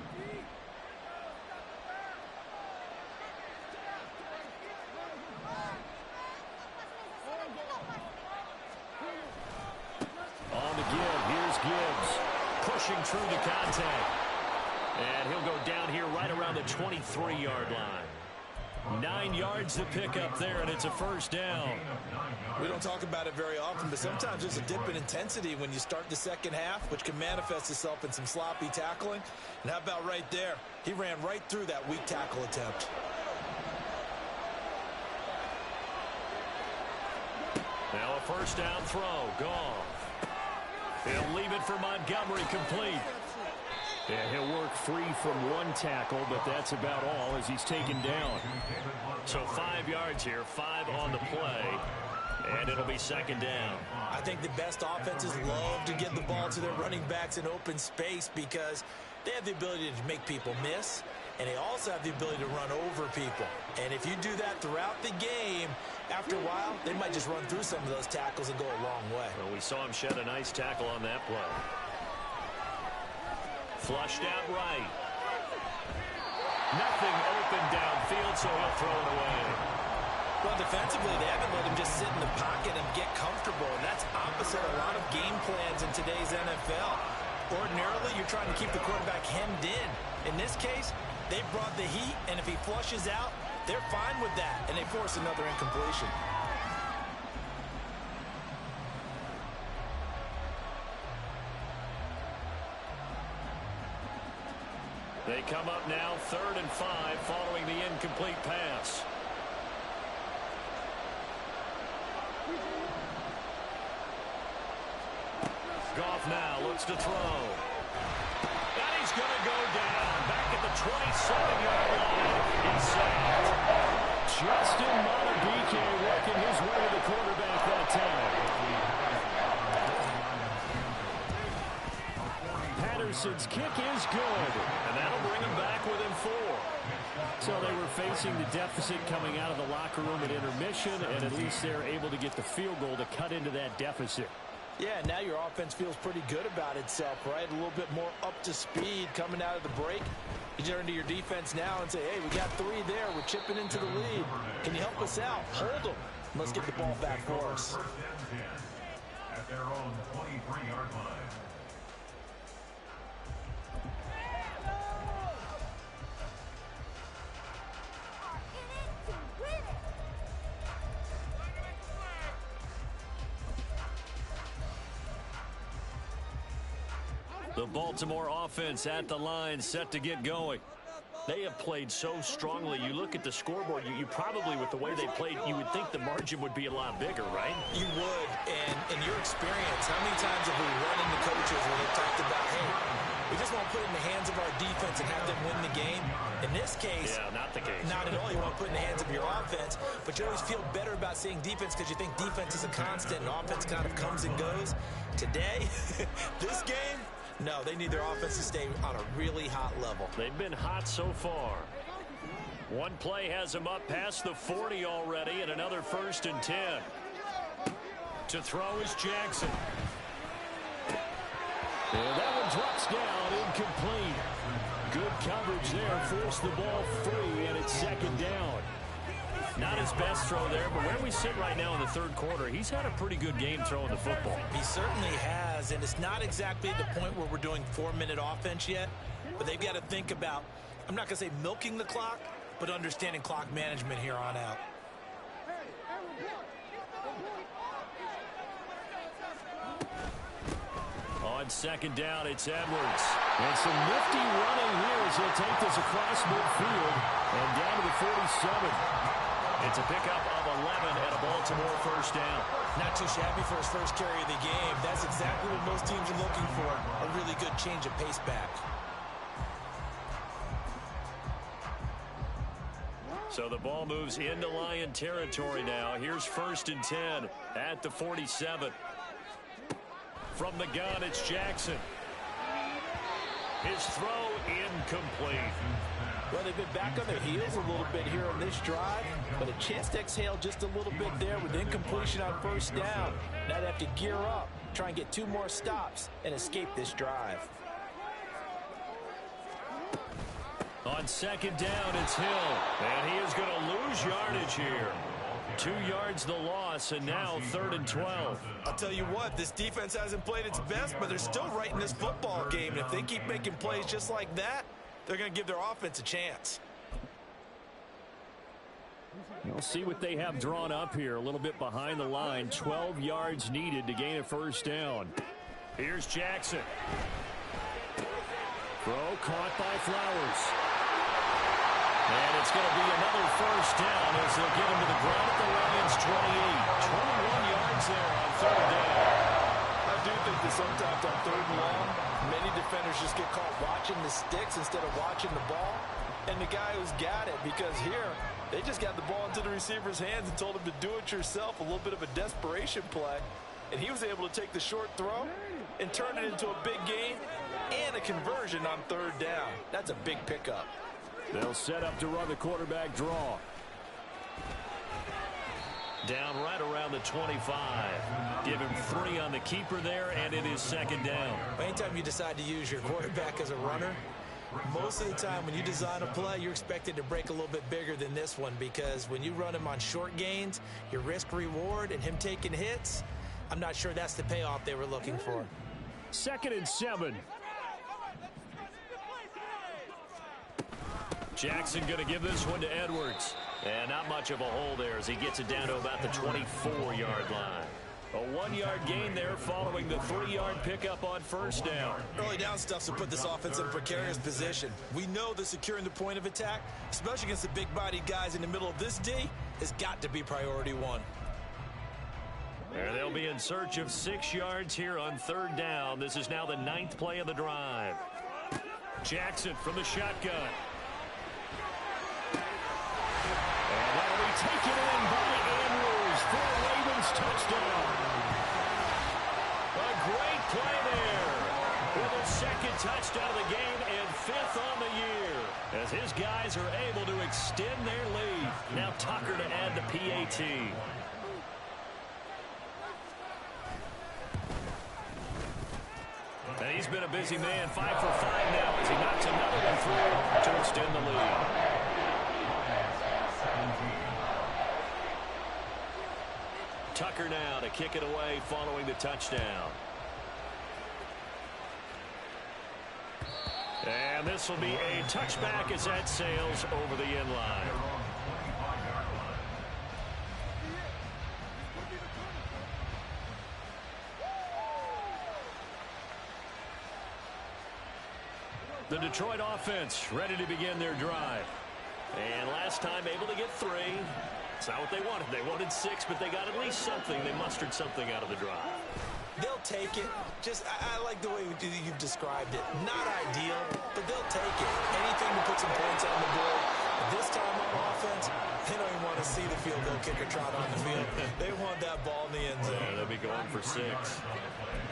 On the give, here's Gibbs. Pushing through the contact. And he'll go down here right around the 23-yard line. 9 yards to pick up there, and it's a first down. We don't talk about it very often, but sometimes there's a dip in intensity when you start the second half, which can manifest itself in some sloppy tackling. And how about right there? He ran right through that weak tackle attempt. Now a first down throw. Goff. He'll leave it for Montgomery, complete. Yeah, he'll work free from one tackle, but that's about all as he's taken down. So 5 yards here, 5 on the play, and it'll be 2nd down. I think the best offenses love to get the ball to their running backs in open space because they have the ability to make people miss, and they also have the ability to run over people. And if you do that throughout the game, after a while, they might just run through some of those tackles and go a long way. Well, we saw him shed a nice tackle on that play. Flushed out right. Nothing open downfield, so he'll throw it away. Well, defensively, they haven't let him just sit in the pocket and get comfortable, and that's opposite a lot of game plans in today's NFL. Ordinarily, you're trying to keep the quarterback hemmed in. In this case, they brought the heat, and if he flushes out, they're fine with that, and they force another incompletion. They come up now 3rd and 5 following the incomplete pass. Goff now looks to throw. And he's going to go down. Back at the 27-yard line. He's sacked. Justin Montebique working his way to the quarterback that time. Patterson's kick is good. And that'll bring him back within 4. So they were facing the deficit coming out of the locker room at intermission, and at least they're able to get the field goal to cut into that deficit. Yeah, now your offense feels pretty good about itself, right? A little bit more up to speed coming out of the break. You turn to your defense now and say, hey, we got 3 there. We're chipping into the lead. Can you help us out? Hold them. Let's get the ball back for us. At their own 23-yard line. The Baltimore offense at the line, set to get going. They have played so strongly. You look at the scoreboard, you probably, with the way they played, you would think the margin would be a lot bigger, right? You would. And in your experience, how many times have we run into coaches where they've talked about, hey, we just want to put it in the hands of our defense and have them win the game? In this case, yeah, not the case. Not at all. You want to put it in the hands of your offense, but you always feel better about saying defense because you think defense is a constant and offense kind of comes and goes. Today, this game, no, they need their offense to stay on a really hot level. They've been hot so far. One play has them up past the 40 already, and another 1st and 10. To throw is Jackson. And that one drops down, incomplete. Good coverage there, forced the ball free, and it's 2nd down. Not his best throw there, but where we sit right now in the 3rd quarter, he's had a pretty good game throwing the football. He certainly has, and it's not exactly at the point where we're doing 4-minute offense yet, but they've got to think about, I'm not going to say milking the clock, but understanding clock management here on out. On 2nd down, it's Edwards. And some nifty running here as he'll take this across midfield and down to the 47. It's a pickup of 11 and a Baltimore 1st down. Not too shabby for his first carry of the game. That's exactly what most teams are looking for, a really good change of pace back. So the ball moves into Lion territory now. Here's 1st and 10 at the 47. From the gun, it's Jackson. His throw incomplete. Well, they've been back on their heels a little bit here on this drive, but a chance to exhale just a little bit there with incompletion on 1st down. Now they have to gear up, try and get 2 more stops, and escape this drive. On 2nd down, it's Hill, and he is going to lose yardage here. 2 yards the loss, and now 3rd and 12. I'll tell you what, this defense hasn't played its best, but they're still right in this football game. And if they keep making plays just like that, they're going to give their offense a chance. We'll see what they have drawn up here. A little bit behind the line. 12 yards needed to gain a 1st down. Here's Jackson. Throw caught by Flowers. And it's going to be another 1st down as they'll get him to the ground at the Lions' 28. 21 yards there on 3rd down. I do think that sometimes on 3rd and long, many defenders just get caught watching the sticks instead of watching the ball. And the guy who's got it, because here, they just got the ball into the receiver's hands and told him to do it yourself, a little bit of a desperation play. And he was able to take the short throw and turn it into a big gain and a conversion on 3rd down. That's a big pickup. They'll set up to run the quarterback draw. Down right around the 25. Give him 3 on the keeper there, and it is 2nd down. Anytime you decide to use your quarterback as a runner, most of the time when you design a play, you're expected to break a little bit bigger than this one, because when you run him on short gains, your risk-reward and him taking hits, I'm not sure that's the payoff they were looking for. 2nd and 7. Jackson going to give this one to Edwards. And not much of a hole there as he gets it down to about the 24-yard line. A 1-yard gain there following the 3-yard pickup on first down. Early down stuff's to put this offense in a precarious position. We know that securing the point of attack, especially against the big-bodied guys in the middle of this D, has got to be priority one. And they'll be in search of 6 yards here on third down. This is now the 9th play of the drive. Jackson from the shotgun. And that'll be taken in by Andrews for a Ravens touchdown. A great play there with a second touchdown of the game and 5th on the year as his guys are able to extend their lead. Now Tucker to add the PAT. And he's been a busy man, 5 for 5 now as he knocks another one through to extend the lead. Tucker now to kick it away following the touchdown. And this will be a touchback as that sails over the end line. The Detroit offense ready to begin their drive. And last time able to get 3. It's not what they wanted. They wanted 6, but they got at least something. They mustered something out of the drive. They'll take it. I like the way you've described it. Not ideal, but they'll take it. Anything to put some points on the board. This time on offense, they don't even want to see the field goal kicker trot on the field. They want that ball in the end zone. Yeah, they'll be going for 6.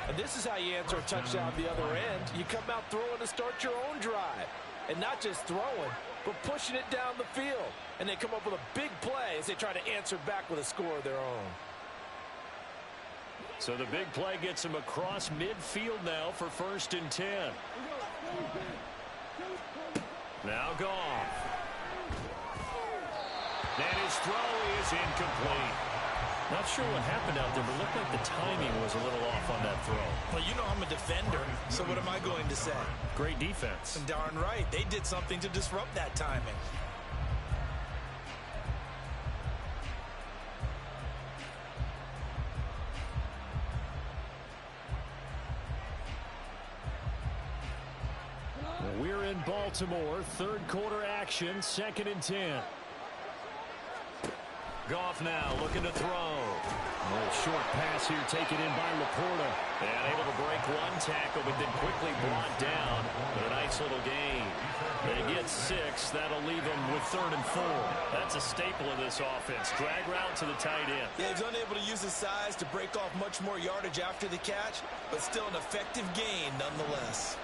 And this is how you answer a touchdown the other end. You come out throwing to start your own drive. And not just throwing, but pushing it down the field. And they come up with a big play as they try to answer back with a score of their own. So the big play gets him across midfield now for 1st and 10. Now Goff. And his throw is incomplete. Not sure what happened out there, but looked like the timing was a little off on that throw. Well, you know I'm a defender, so what am I going to say? Great defense. And darn right, they did something to disrupt that timing. We're in Baltimore, 3rd quarter action, 2nd and 10. Goff now looking to throw. A little short pass here taken in by Laporta. And able to break one tackle, but then quickly brought down with a nice little gain. They get 6. That'll leave them with 3rd and 4. That's a staple of this offense. Drag route to the tight end. Yeah, he's unable to use his size to break off much more yardage after the catch, but still an effective gain nonetheless.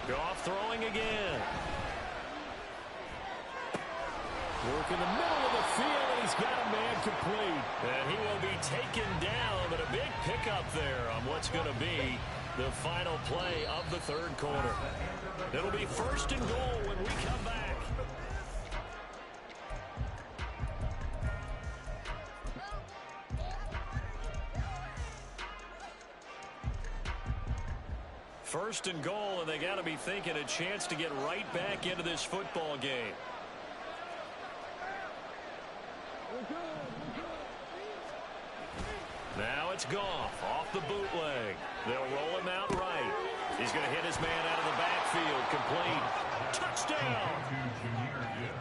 Goff throwing again. Work in the middle of the field, and he's got a man complete. And he will be taken down, but a big pickup there on what's going to be the final play of the 3rd quarter. It'll be 1st and goal when we come back. First and goal, and they got to be thinking a chance to get right back into this football game. Now it's Goff off the bootleg. They'll roll him out right. He's going to hit his man out of the backfield. Complete. Touchdown.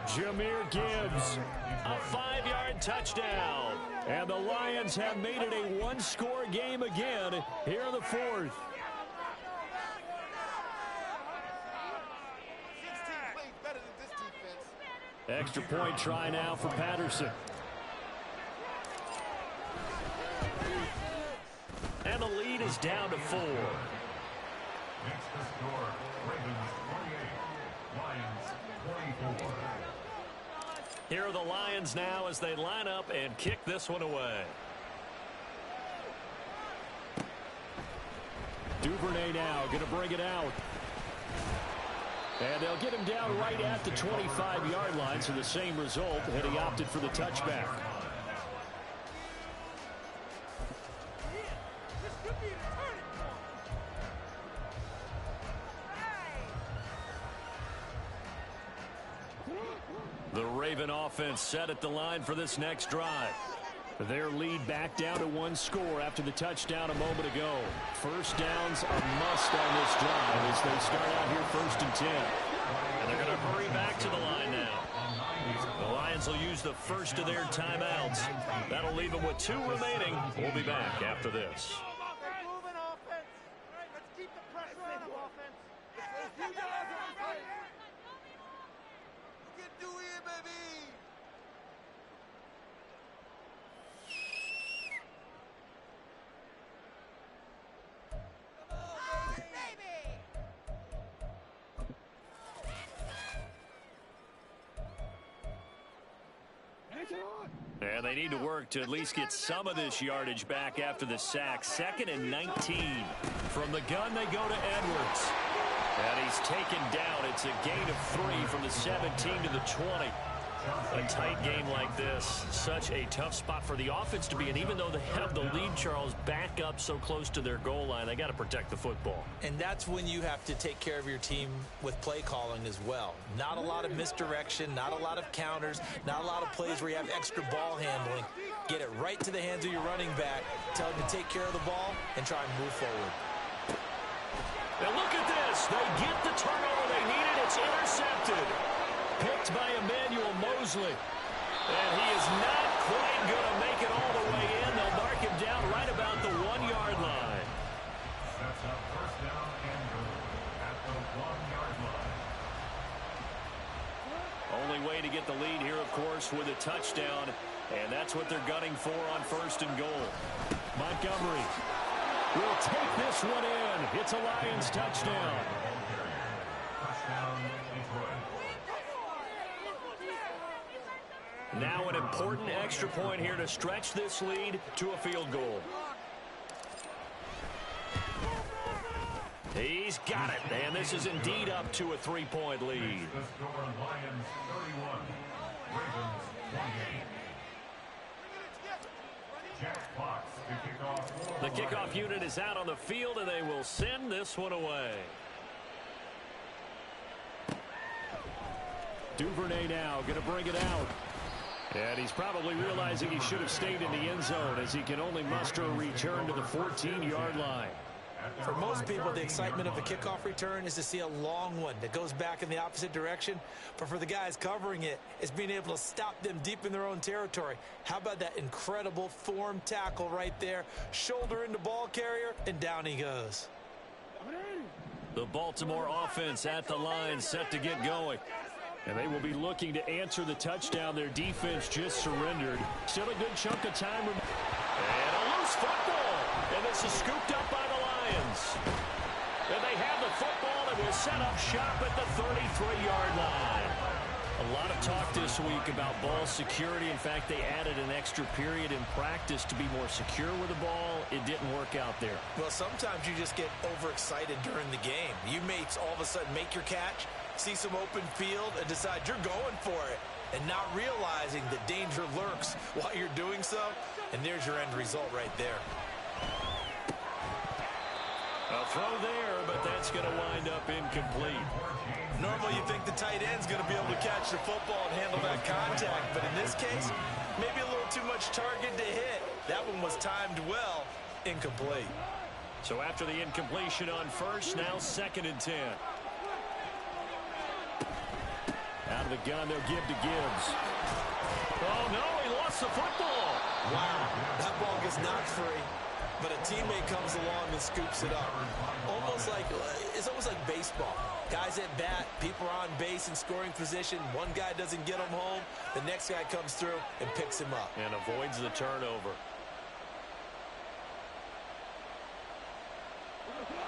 Jahmyr Gibbs. A 5-yard touchdown. And the Lions have made it a 1-score game again here in the 4th. Extra point try now for Patterson. And the lead is down to 4. Next to score, Ravens 28, Lions 24. Here are the Lions now as they line up and kick this one away. Duvernay now going to bring it out. And they'll get him down right at the 25-yard line, so the same result, and he opted for the touchback. The Raven offense set at the line for this next drive. Their lead back down to one score after the touchdown a moment ago. First downs a must on this drive as they start out here 1st and 10. And they're going to hurry back to the line now. The Lions will use the first of their timeouts. That'll leave them with 2 remaining. We'll be back after this. Moving offense. All right, let's keep the pressure on them, offense. You can do it, baby. And they need to work to at least get some of this yardage back after the sack. 2nd and 19. From the gun, they go to Edwards. And he's taken down. It's a gain of 3 from the 17 to the 20. A tight game like this, such a tough spot for the offense to be in. Even though they have the lead, Charles, back up so close to their goal line, they got to protect the football. And that's when you have to take care of your team with play calling as well. Not a lot of misdirection, not a lot of counters, not a lot of plays where you have extra ball handling. Get it right to the hands of your running back, tell him to take care of the ball, and try and move forward. Now look at this. They get the turnover they needed. It's intercepted. Picked by Emmanuel Mosley. And he is not quite going to make it all the way in. They'll mark him down right about the 1-yard line. Sets up first down and goal at the 1-yard line. Only way to get the lead here, of course, with a touchdown. And that's what they're gunning for on 1st and goal. Montgomery will take this one in. It's a Lions touchdown. Touchdown, Detroit. Now an important extra point here to stretch this lead to a field goal. He's got it, and this is indeed up to a 3-point lead. The score, Lions 31, Ravens 28. Jack Fox to kick off for The kickoff unit is out on the field, and they will send this one away. Duvernay now going to bring it out. And he's probably realizing he should have stayed in the end zone as he can only muster a return to the 14-yard line. For most people, the excitement of a kickoff return is to see a long one that goes back in the opposite direction. But for the guys covering it, it's being able to stop them deep in their own territory. How about that incredible form tackle right there? Shoulder into ball carrier, and down he goes. The Baltimore offense at the line, set to get going. And they will be looking to answer the touchdown. Their defense just surrendered. Still a good chunk of time. And a loose football. And this is scooped up by the Lions. And they have the football and will set up shop at the 33-yard line. A lot of talk this week about ball security. In fact, they added an extra period in practice to be more secure with the ball. It didn't work out there. Well, sometimes you just get overexcited during the game. You may all of a sudden make your catch, see some open field, and decide you're going for it, and not realizing that danger lurks while you're doing so. And there's your end result right there. A throw there, but that's going to wind up incomplete. Normally you think the tight end's going to be able to catch the football and handle that contact, but in this case, maybe a little too much target to hit. That one was timed well, incomplete. So after the incompletion on first, now 2nd and 10. Out of the gun, they'll give to Gibbs. Oh, no, he lost the football. Wow, that ball gets knocked free, but a teammate comes along and scoops it up. It's almost like baseball. Guys at bat, people are on base in scoring position. One guy doesn't get him home. The next guy comes through and picks him up. And avoids the turnover.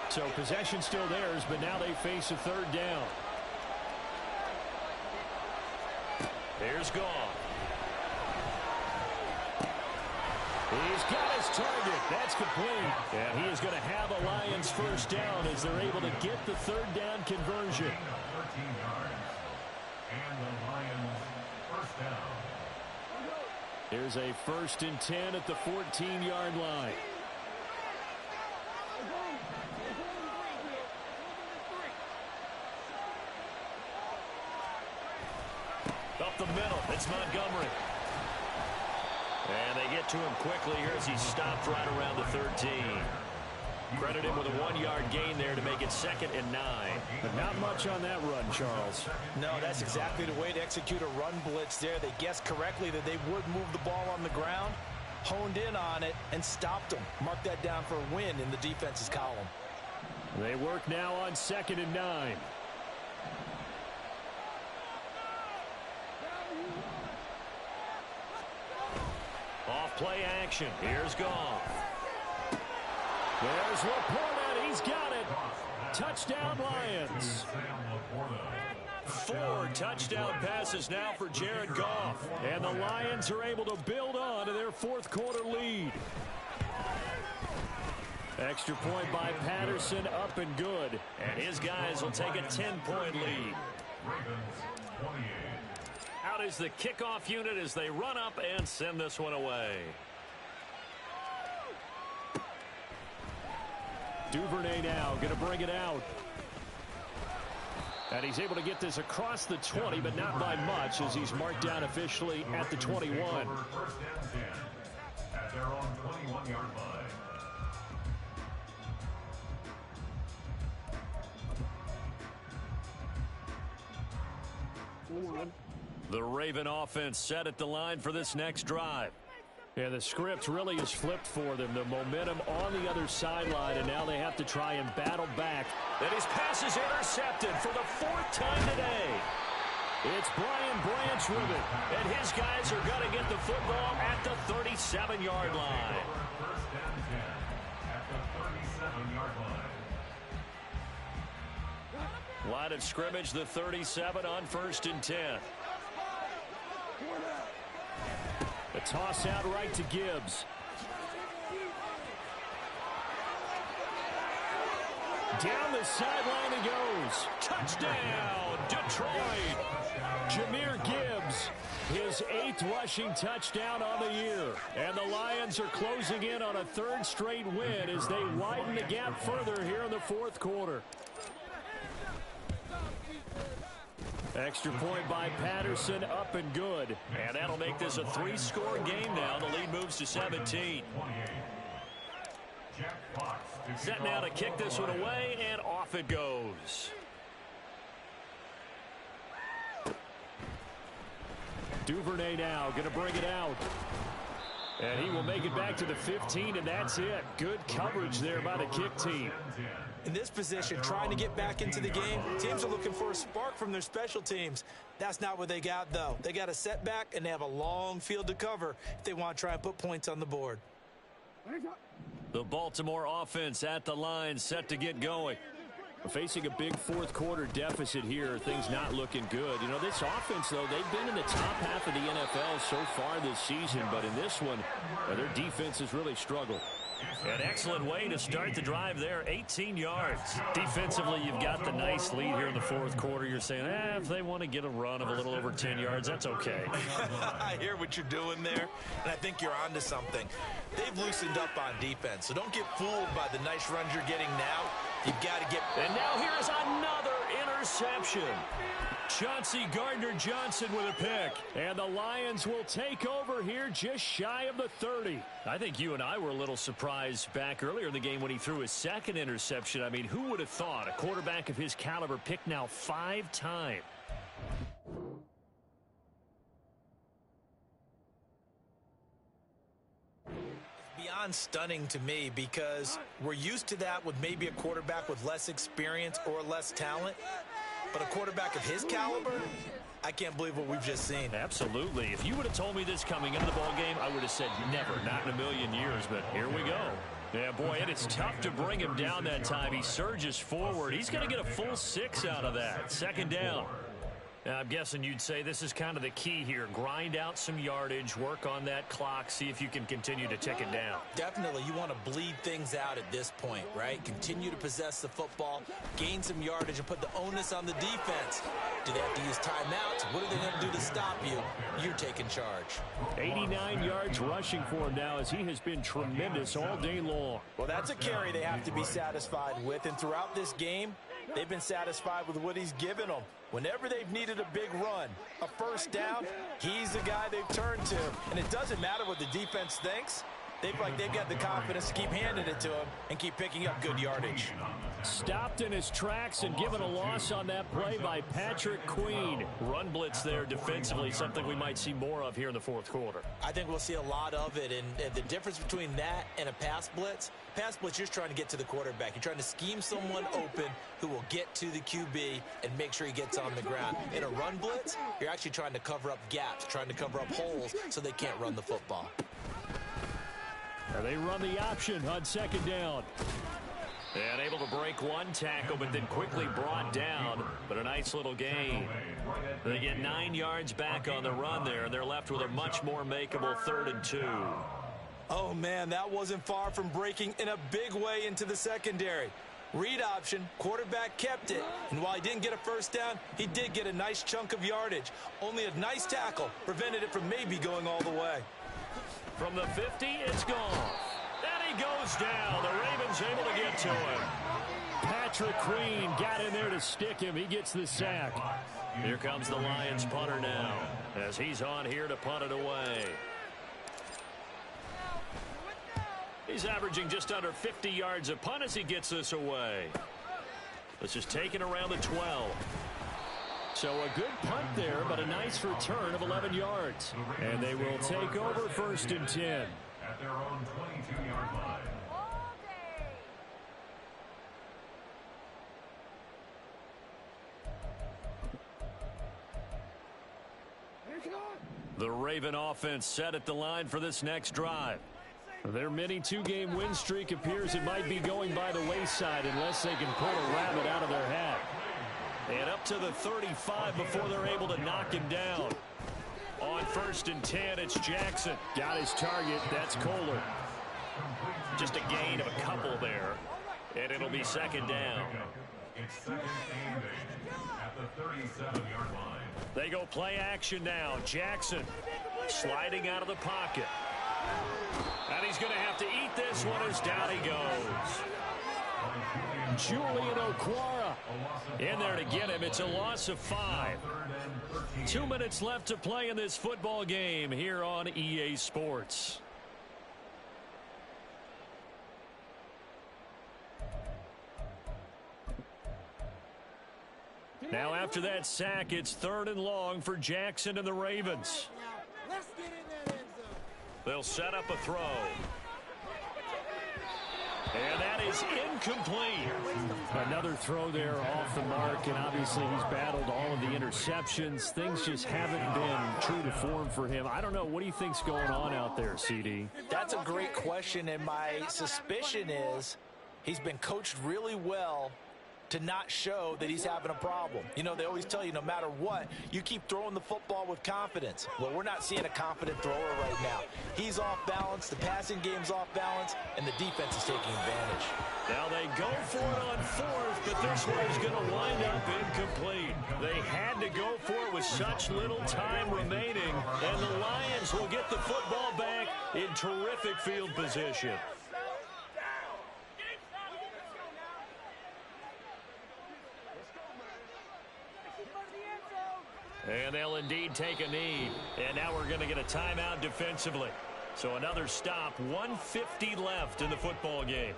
So possession still theirs, but now they face a 3rd down. Here's Gone. He's got his target. That's complete. And he is going to have a Lions 1st down as they're able to get the 3rd down conversion. 13 yards. And the Lions 1st down. Here's a 1st and 10 at the 14-yard line. Up the middle, it's Montgomery. And they get to him quickly here as he stopped right around the 13. Credit him with a 1-yard gain there to make it 2nd and 9. But not much on that run, Charles. No, that's exactly the way to execute a run blitz there. They guessed correctly that they would move the ball on the ground, honed in on it, and stopped them. Mark that down for a win in the defense's column. They work now on 2nd and 9. Off play action. Here's Goff. There's Laporta. He's got it. Touchdown, Lions. 4 touchdown passes now for Jared Goff. And the Lions are able to build on to their 4th quarter lead. Extra point by Patterson, up and good. And his guys will take a 10-point lead. Out is the kickoff unit as they run up and send this one away. Duvernay now going to bring it out. And he's able to get this across the 20, but not by much as he's marked down officially at the 21. First and 10 at their own 21-yard line. The Raven offense set at the line for this next drive. Yeah, the script really is flipped for them. The momentum on the other sideline, and now they have to try and battle back. And his pass is intercepted for the 4th time today. It's Brian Branch with it. And his guys are going to get the football at the 37-yard line. First and 10 at the 37-yard line. Line of scrimmage, the 37 on 1st and 10. A toss out right to Gibbs. Down the sideline he goes. Touchdown, Detroit. Jahmyr Gibbs, his 8th rushing touchdown on the year. And the Lions are closing in on a 3rd straight win as they widen the gap further here in the 4th quarter. Extra point by Patterson, up and good. And that'll make this a 3-score game now. The lead moves to 17. Set now to kick this one away, and off it goes. Duvernay now going to bring it out. And he will make it back to the 15, and that's it. Good coverage there by the kick team. In this position, trying to get back into the game, teams are looking for a spark from their special teams. That's not what they got, though. They got a setback, and they have a long field to cover if they want to try and put points on the board. The Baltimore offense at the line, set to get going. Facing a big 4th quarter deficit here, things not looking good. You know, this offense, though, they've been in the top half of the NFL so far this season, but in this one, their defense has really struggled. An excellent way to start the drive there, 18 yards. Defensively, you've got the nice lead here in the 4th quarter. You're saying, if they want to get a run of a little over 10 yards, that's okay. I hear what you're doing there, and I think you're onto something. They've loosened up on defense, so don't get fooled by the nice runs you're getting now. You've got to get... And now here's another interception. Chauncey Gardner-Johnson with a pick. And the Lions will take over here just shy of the 30. I think you and I were a little surprised back earlier in the game when he threw his 2nd interception. I mean, who would have thought a quarterback of his caliber picked now 5 times? Beyond stunning to me because we're used to that with maybe a quarterback with less experience or less talent. But a quarterback of his caliber, I can't believe what we've just seen. Absolutely. If you would have told me this coming into the ballgame, I would have said never, not in a million years. But here we go. Yeah, boy, and it's tough to bring him down that time. He surges forward. He's going to get a full 6 out of that. 2nd down. Now, I'm guessing you'd say this is kind of the key here. Grind out some yardage, work on that clock, see if you can continue to tick it down. Definitely, you want to bleed things out at this point, right? Continue to possess the football, gain some yardage, and put the onus on the defense. Do they have to use timeouts? What are they going to do to stop you? You're taking charge. 89 yards rushing for him now as he has been tremendous all day long. Well, that's a carry they have to be satisfied with, and throughout this game, They've been satisfied with what he's given them. Whenever they've needed a big run, a first down, he's the guy they've turned to. And it doesn't matter what the defense thinks. They've got the confidence to keep handing it to him and keep picking up good yardage. Stopped in his tracks and given a loss on that play by Patrick Queen. Run blitz there defensively, something we might see more of here in the fourth quarter. I think we'll see a lot of it, and the difference between that and a pass blitz, you're just trying to get to the quarterback. You're trying to scheme someone open who will get to the QB and make sure he gets on the ground. In a run blitz, you're actually trying to cover up gaps, trying to cover up holes so they can't run the football. They run the option on second down. And able to break one tackle, but then quickly brought down. But a nice little gain. They get 9 yards back on the run there, and they're left with a much more makeable 3rd and 2. Oh, man, that wasn't far from breaking in a big way into the secondary. Read option, quarterback kept it, and while he didn't get a first down, he did get a nice chunk of yardage. Only a nice tackle prevented it from maybe going all the way. From the 50, it's gone. And he goes down. The Ravens able to get to him. Patrick Queen got in there to stick him. He gets the sack. Here comes the Lions punter now as he's on here to punt it away. He's averaging just under 50 yards a punt as he gets this away. This is taken around the 12. So a good punt there, but a nice return of 11 yards. And they will take over 1st and 10. At their own 22-yard line. The Raven offense set at the line for this next drive. Their mini 2-game win streak appears it might be going by the wayside unless they can pull a rabbit out of their hat. And up to the 35 before they're able to knock him down. On 1st and 10, it's Jackson. Got his target. That's Kohler. Just a gain of a couple there. And it'll be 2nd down. It's 2nd and 8 at the 37-yard line. They go play action now. Jackson sliding out of the pocket. And he's going to have to eat this one as down he goes. Julian Okwara in there to get him. It's a loss of 5. 2 minutes left to play in this football game here on EA Sports. Now after that sack, it's 3rd and long for Jackson and the Ravens. Let's get in that end zone. They'll set up a throw. And that is incomplete. Another throw there off the mark, and obviously he's battled all of the interceptions. Things just haven't been true to form for him. I don't know. What do you think's going on out there, CD? That's a great question, and my suspicion is he's been coached really well to not show that he's having a problem. You know, they always tell you no matter what, you keep throwing the football with confidence. Well, we're not seeing a confident thrower right now. He's off balance, the passing game's off balance, and the defense is taking advantage. Now they go for it on 4th, but this one's going to wind up incomplete. They had to go for it with such little time remaining, and the Lions will get the football back in terrific field position. And they'll indeed take a knee. And now we're going to get a timeout defensively. So another stop, 1:50 left in the football game.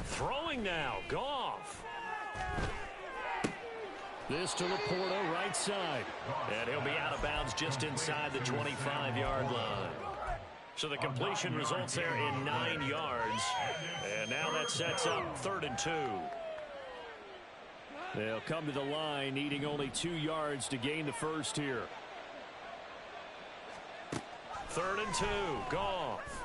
Throwing now, Goff. This to Laporta, right side. And he'll be out of bounds just inside the 25-yard line. So the completion results there in 9 yards. And now that sets up 3rd and 2. They'll come to the line, needing only 2 yards to gain the first here. 3rd and 2, Goff.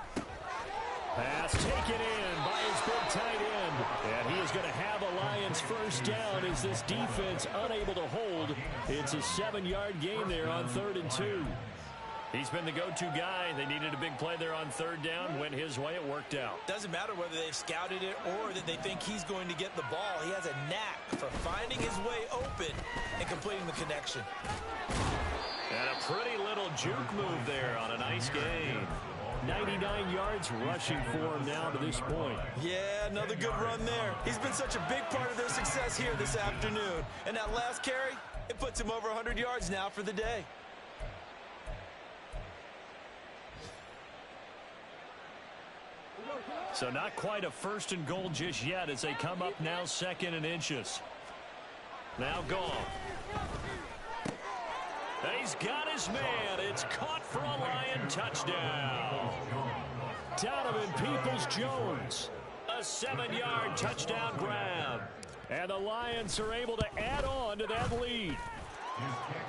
Pass taken in by his big tight end. And he is going to have a Lions first down as this defense unable to hold. It's a 7-yard gain there on 3rd and 2. He's been the go-to guy. They needed a big play there on 3rd down. Went his way. It worked out. Doesn't matter whether they've scouted it or that they think he's going to get the ball. He has a knack for finding his way open and completing the connection. And a pretty little juke move there on a nice gain. 99 yards rushing for him now to this point. Yeah, another good run there. He's been such a big part of their success here this afternoon. And that last carry, it puts him over 100 yards now for the day. So not quite a 1st and goal just yet as they come up now 2nd and inches. Now Goff. He's got his man. It's caught for a Lion touchdown. Donovan Peoples-Jones. A 7-yard touchdown grab. And the Lions are able to add on to that lead.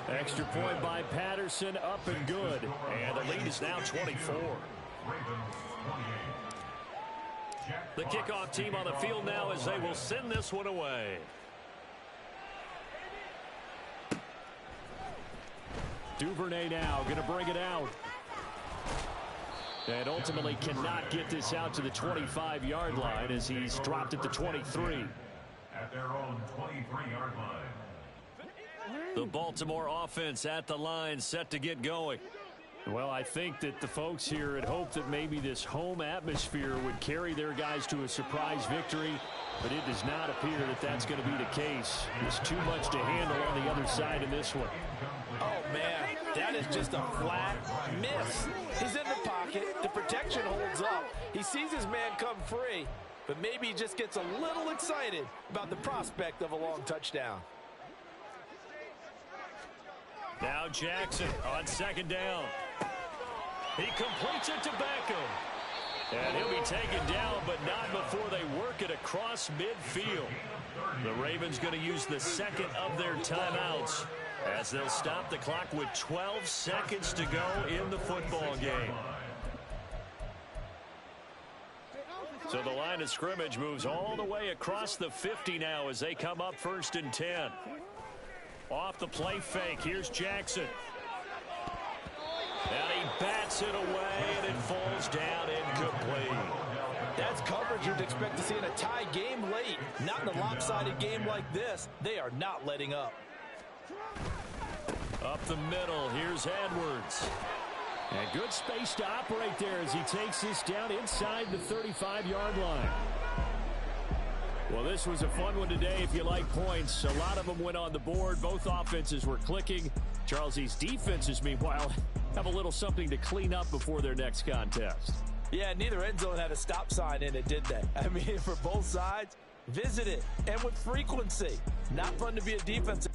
Extra point by Patterson, up and good. And the lead is now 24. The kickoff team on the field now as they will send this one away. Duvernay now going to bring it out. And ultimately cannot get this out to the 25-yard line as he's dropped at the 23. At their own 23-yard line. The Baltimore offense at the line set to get going. Well, I think that the folks here had hoped that maybe this home atmosphere would carry their guys to a surprise victory, but it does not appear that that's going to be the case. There's too much to handle on the other side in this one. Oh, man, that is just a flat miss. He's in the pocket. The protection holds up. He sees his man come free, but maybe he just gets a little excited about the prospect of a long touchdown. Now Jackson on 2nd down. He completes it to Beckham. And he'll be taken down, but not before they work it across midfield. The Ravens going to use the 2nd of their timeouts as they'll stop the clock with 12 seconds to go in the football game. So the line of scrimmage moves all the way across the 50 now as they come up 1st and 10. Off the play fake, here's Jackson. And he bats it away, and it falls down incomplete. That's coverage you'd expect to see in a tie game late. Not in a lopsided game like this. They are not letting up. Up the middle, here's Edwards. And good space to operate there as he takes this down inside the 35-yard line. Well, this was a fun one today if you like points. A lot of them went on the board. Both offenses were clicking. Charles, these defenses, meanwhile, have a little something to clean up before their next contest. Yeah, neither end zone had a stop sign in it, did they? I mean, for both sides, visit it, and with frequency. Not fun to be a defensive